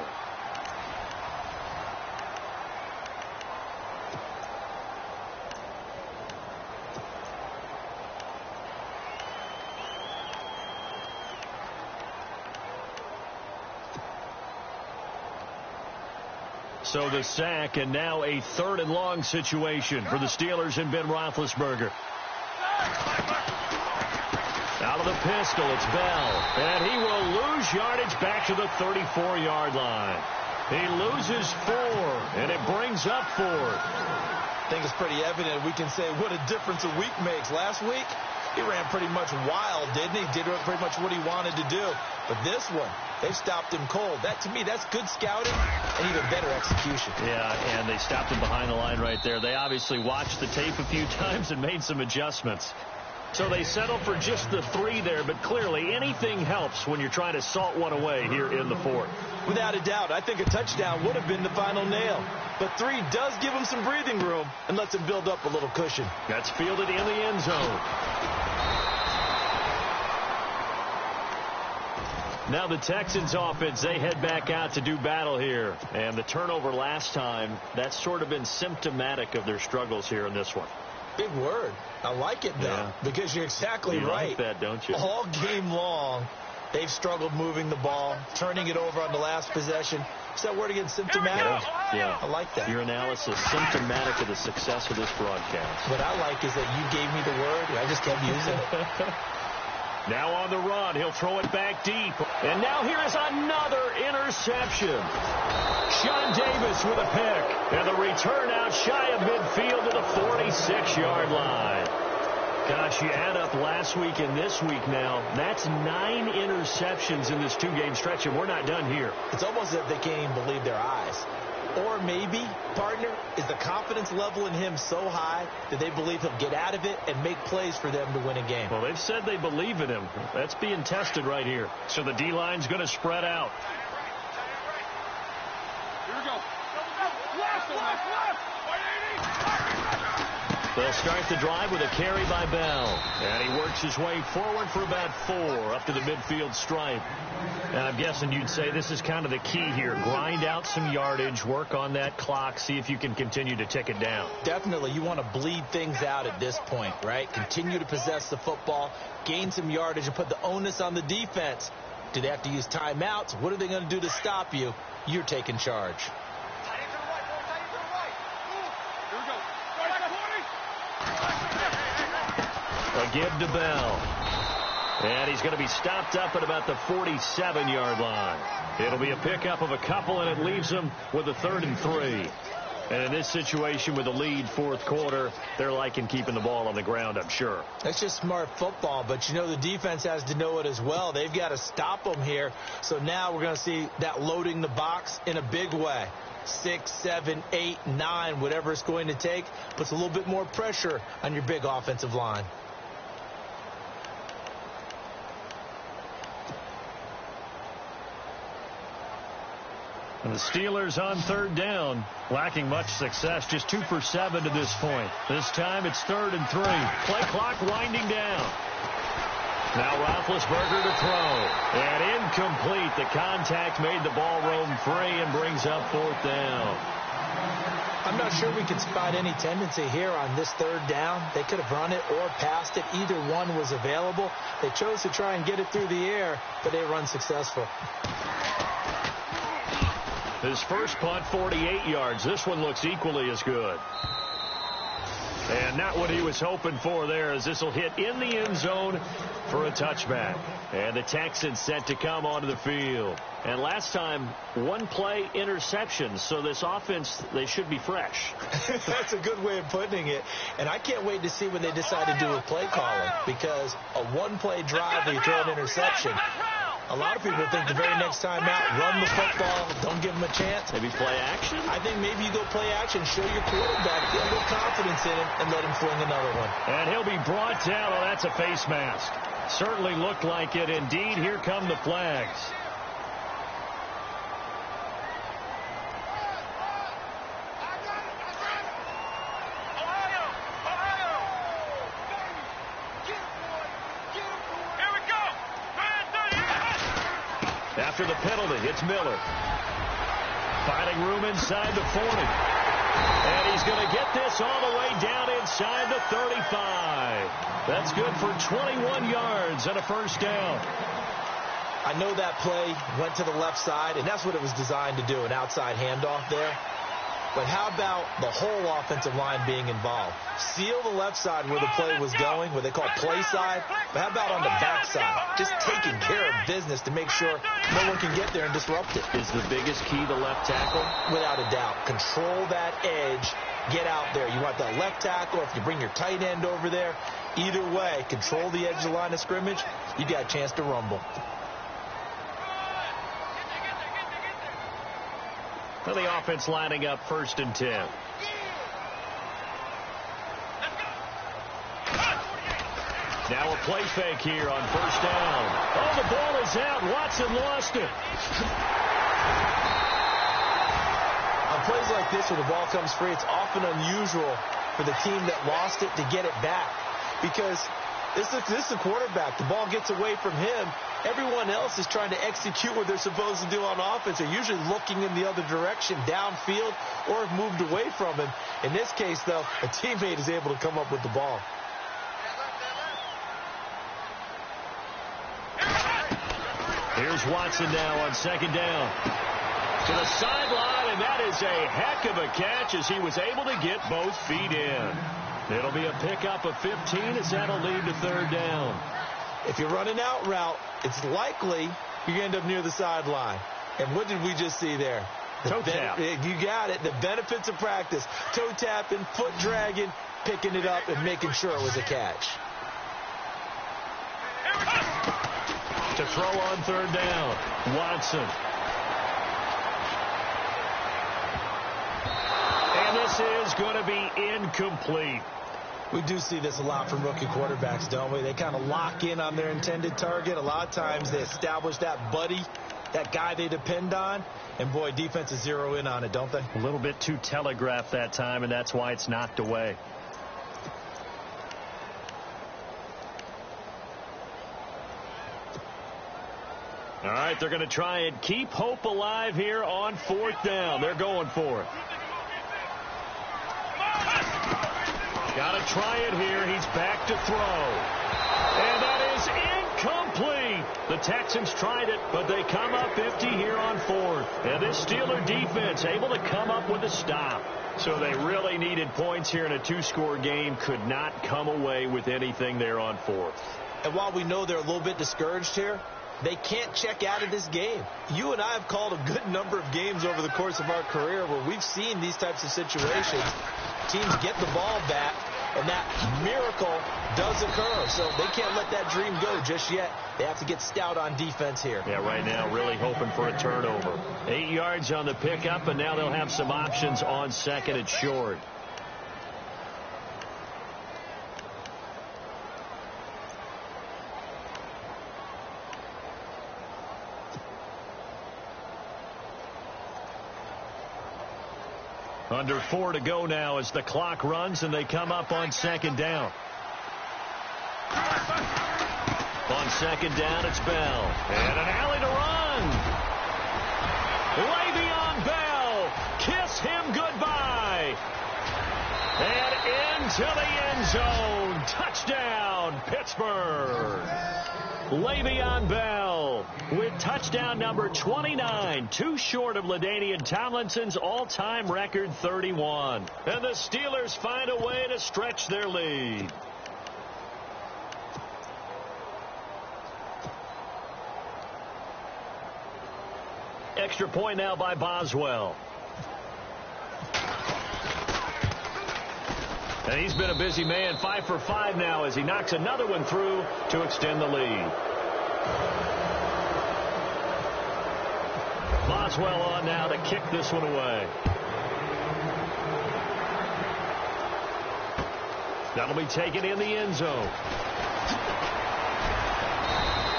So the sack, and now a 3rd and long situation for the Steelers and Ben Roethlisberger. Out of the pistol, it's Bell. And he will lose yardage back to the 34-yard line. He loses 4, and it brings up 4. I think it's pretty evident. We can say what a difference a week makes. Last week, he ran pretty much wild, didn't he? Did pretty much what he wanted to do. But this one, they've stopped him cold. That, to me, that's good scouting and even better execution. Yeah, and they stopped him behind the line right there. They obviously watched the tape a few times and made some adjustments. So they settled for just the 3 there, but clearly anything helps when you're trying to salt one away here in the 4th. Without a doubt, I think a touchdown would have been the final nail. But 3 does give him some breathing room and lets him build up a little cushion. That's fielded in the end zone. Now the Texans offense, they head back out to do battle here. And the turnover last time, that's sort of been symptomatic of their struggles here in this one. Big word. I like it, though, because you're exactly right. You like that, don't you? All game long, they've struggled moving the ball, turning it over on the last possession. Is that word again, symptomatic? Yeah. I like that. Your analysis, symptomatic of the success of this broadcast. What I like is that you gave me the word, and I just kept using it. Now on the run, he'll throw it back deep. And now here is another interception. Sean Davis with a pick. And the return out shy of midfield to the 46-yard line. Gosh, you add up last week and this week now. That's 9 interceptions in this 2-game stretch, and we're not done here. It's almost as if they can't even believe their eyes. Or maybe, partner, is the confidence level in him so high that they believe he'll get out of it and make plays for them to win a game. Well, they've said they believe in him. That's being tested right here. So the D-line's going to spread out. Here we go. Left. They'll start the drive with a carry by Bell. And he works his way forward for about 4 up to the midfield stripe. And I'm guessing you'd say this is kind of the key here. Grind out some yardage, work on that clock, see if you can continue to tick it down. Definitely. You want to bleed things out at this point, right? Continue to possess the football, gain some yardage, and put the onus on the defense. Do they have to use timeouts? What are they going to do to stop you? You're taking charge. A give to Bell. And he's going to be stopped up at about the 47-yard line. It'll be a pickup of a couple, and it leaves them with a 3rd and 3. And in this situation with the lead 4th quarter, they're liking keeping the ball on the ground, I'm sure. That's just smart football, but you know the defense has to know it as well. They've got to stop them here. So now we're going to see that loading the box in a big way. 6, 7, 8, 9, whatever it's going to take, puts a little bit more pressure on your big offensive line. And the Steelers on 3rd down, lacking much success, just 2 for 7 to this point. This time it's 3rd and 3. Play clock winding down. Now Roethlisberger to throw. And incomplete. The contact made the ball roam free and brings up 4th down. I'm not sure we could spot any tendency here on this 3rd down. They could have run it or passed it. Either one was available. They chose to try and get it through the air, but they were unsuccessful. His first punt, 48 yards. This one looks equally as good. And not what he was hoping for there, as this will hit in the end zone for a touchback. And the Texans set to come onto the field. And last time, 1-play interception. So this offense, they should be fresh. That's a good way of putting it. And I can't wait to see what they decide to do with play calling, because a 1-play drive where you throw an interception, a lot of people think the very next time out, run the football, don't give them a chance. Maybe play action? I think maybe you go play action, show your quarterback, get a little confidence in him, and let him fling another one. And he'll be brought down. Oh, that's a face mask. Certainly looked like it. Indeed, here come the flags. After the penalty, it's Miller. Finding room inside the 40. And he's going to get this all the way down inside the 35. That's good for 21 yards and a first down. I know that play went to the left side, and that's what it was designed to do, an outside handoff there. But how about the whole offensive line being involved? Seal the left side where the play was going, what they call play side. But how about on the back side? Just taking care of business to make sure no one can get there and disrupt it. Is the biggest key the left tackle? Without a doubt. Control that edge. Get out there. You want that left tackle, if you bring your tight end over there. Either way, control the edge of the line of scrimmage. You got a chance to rumble. Well, the offense lining up 1st and 10. Now a play fake here on 1st down. Oh, the ball is out. Watson lost it. On plays like this where the ball comes free, it's often unusual for the team that lost it to get it back, because this is the quarterback. The ball gets away from him. Everyone else is trying to execute what they're supposed to do on offense. They're usually looking in the other direction, downfield, or have moved away from him. In this case, though, a teammate is able to come up with the ball. Here's Watson now on 2nd down. To the sideline, and that is a heck of a catch as he was able to get both feet in. It'll be a pickup of 15 as that'll lead to 3rd down. If you're running out route, it's likely you're going to end up near the sideline. And what did we just see there? Toe tap. You got it. The benefits of practice. Toe tapping, foot dragging, picking it up, and making sure it was a catch. To throw on third down, Watson. And this is going to be incomplete. We do see this a lot from rookie quarterbacks, don't we? They kind of lock in on their intended target. A lot of times they establish that buddy, that guy they depend on. And, boy, defenses zero in on it, don't they? A little bit too telegraphed that time, and that's why it's knocked away. All right, they're going to try and keep hope alive here on fourth down. They're going for it. Got to try it here. He's back to throw. And that is incomplete. The Texans tried it, but they come up 50 here on fourth. And this Steeler defense able to come up with a stop. So they really needed points here in a two-score game. Could not come away with anything there on fourth. And while we know they're a little bit discouraged here, they can't check out of this game. You and I have called a good number of games over the course of our career where we've seen these types of situations. Teams get the ball back, and that miracle does occur. So they can't let that dream go just yet. They have to get stout on defense here. Yeah, right now really hoping for a turnover. 8 yards on the pickup, and now they'll have some options on second and short. Under 4 to go now as the clock runs and they come up on second down. On second down, it's Bell. And an alley to run. Le'Veon Bell. Kiss him goodbye. And into the end zone. Touchdown, Pittsburgh. Le'Veon Bell with touchdown number 29, too short of LaDainian Tomlinson's all-time record 31. And the Steelers find a way to stretch their lead. Extra point now by Boswell. And he's been a busy man, 5 for 5 now as he knocks another one through to extend the lead. Boswell on now to kick this one away. That'll be taken in the end zone.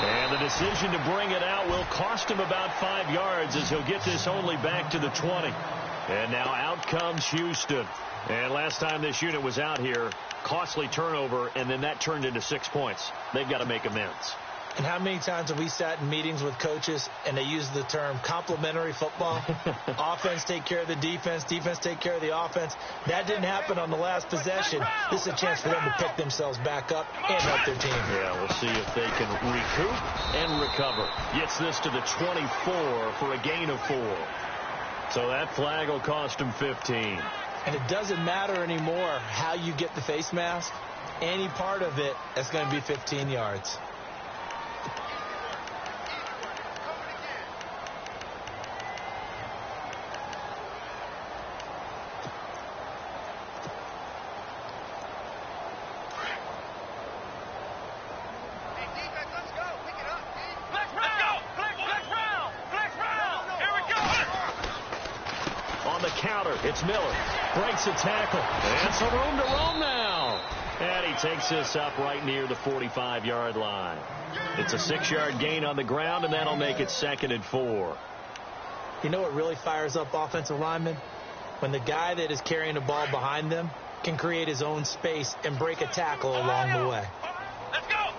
And the decision to bring it out will cost him about 5 yards as he'll get this only back to the 20. And now out comes Houston. And last time this unit was out here, costly turnover, and then that turned into 6 points. They've got to make amends. And how many times have we sat in meetings with coaches and they use the term complementary football? Offense take care of the defense, defense take care of the offense. That didn't happen on the last possession. This is a chance for them to pick themselves back up and help their team. Yeah, we'll see if they can recoup and recover. Gets this to the 24 for a gain of 4. So that flag will cost him 15. And it doesn't matter anymore how you get the face mask. Any part of it is going to be 15 yards. It's Miller. Breaks a tackle. And some room to roam now. And he takes this up right near the 45-yard line. It's a 6-yard gain on the ground, and that'll make it 2nd and 4. You know what really fires up offensive linemen? When the guy that is carrying the ball behind them can create his own space and break a tackle along the way. Let's go!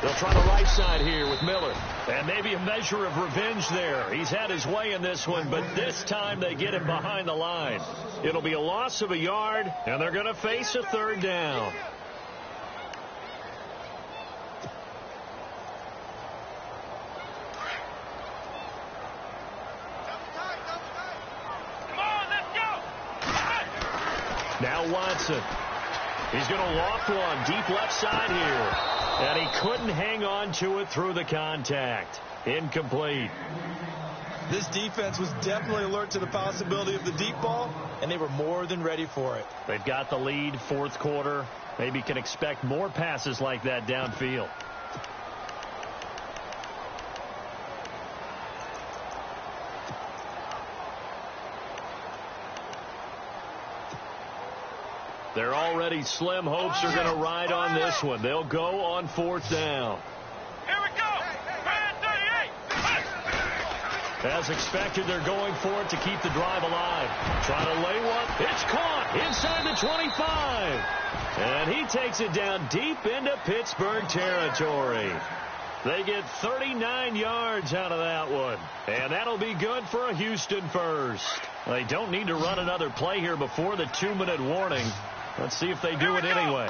They'll try the right side here with Miller. And maybe a measure of revenge there. He's had his way in this one, but this time they get him behind the line. It'll be a loss of a yard, and they're going to face a 3rd down. Come on, let's go! Now Watson. He's going to loft one deep left side here. And he couldn't hang on to it through the contact. Incomplete. This defense was definitely alert to the possibility of the deep ball, and they were more than ready for it. They've got the lead, fourth quarter. Maybe can expect more passes like that downfield. They're already slim hopes are going to ride on this one. They'll go on fourth down. Here we go. As expected, they're going for it to keep the drive alive. Trying to lay one. It's caught inside the 25. And he takes it down deep into Pittsburgh territory. They get 39 yards out of that one. And that'll be good for a Houston first. They don't need to run another play here before the 2-minute warning. Let's see if they do it anyway.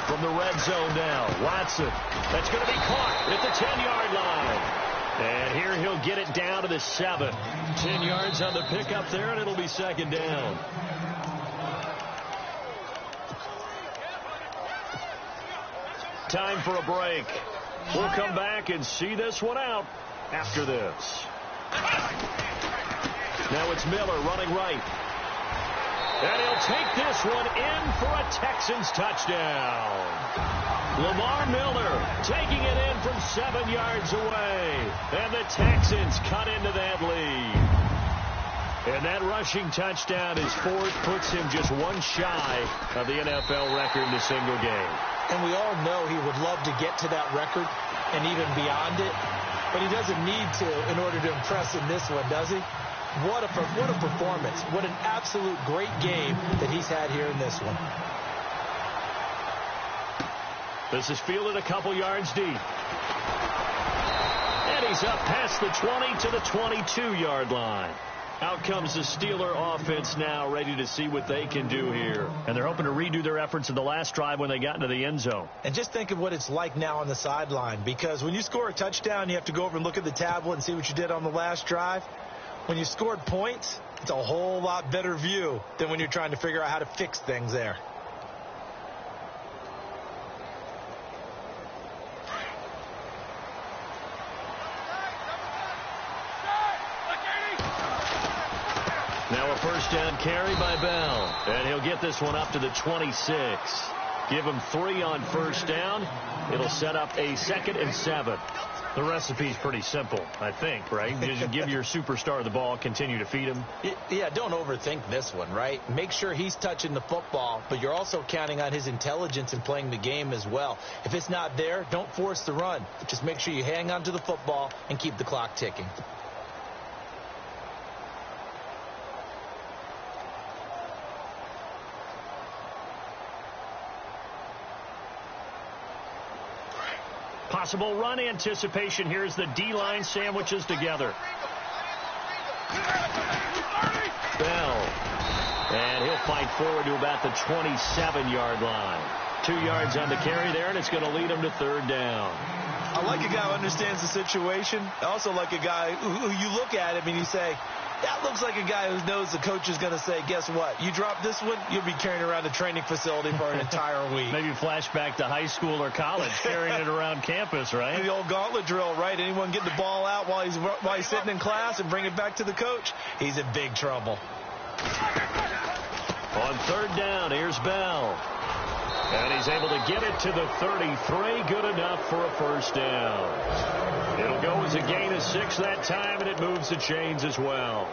From the red zone now, Watson. That's going to be caught at the 10-yard line. And here he'll get it down to the 7. 10 yards on the pickup there, and it'll be second down. Time for a break. We'll come back and see this one out after this. Now it's Miller running right. And he'll take this one in for a Texans touchdown. Lamar Miller taking it in from 7 yards away. And the Texans cut into that lead. And that rushing touchdown, his fourth, puts him just one shy of the NFL record in a single game. And we all know he would love to get to that record and even beyond it. But he doesn't need to in order to impress in this one, does he? What a performance. What an absolute great game that he's had here in this one. This is fielded a couple yards deep. And he's up past the 20 to the 22-yard line. Out comes the Steeler offense now, ready to see what they can do here. And they're hoping to redo their efforts in the last drive when they got into the end zone. And just think of what it's like now on the sideline, because when you score a touchdown, you have to go over and look at the tablet and see what you did on the last drive. When you scored points, it's a whole lot better view than when you're trying to figure out how to fix things there. Now a first down carry by Bell. And he'll get this one up to the 26. Give him 3 on first down. It'll set up a 2nd and 7. The recipe's pretty simple, I think, right? You just give your superstar the ball, continue to feed him. Yeah, don't overthink this one, right? Make sure he's touching the football, but you're also counting on his intelligence in playing the game as well. If it's not there, don't force the run. Just make sure you hang on to the football and keep the clock ticking. Possible run anticipation. Here's the D-line sandwiches together. Bell. And he'll fight forward to about the 27-yard line. 2 yards on the carry there, and it's going to lead him to third down. I like a guy who understands the situation. I also like a guy who you look at him and you say, that looks like a guy who knows the coach is going to say, guess what? You drop this one, you'll be carrying around a training facility for an entire week. Maybe flashback to high school or college, carrying it around campus, right? The old gauntlet drill, right? Anyone get the ball out while he's sitting in class and bring it back to the coach? He's in big trouble. On third down, here's Bell. And he's able to get it to the 33. Good enough for a first down. It'll go as a gain of 6 that time, and it moves the chains as well.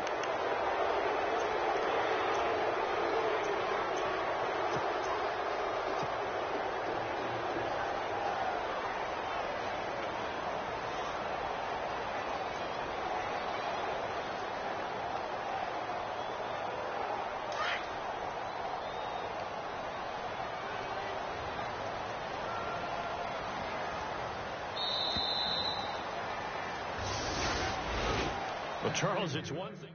Well, Charles, it's one thing.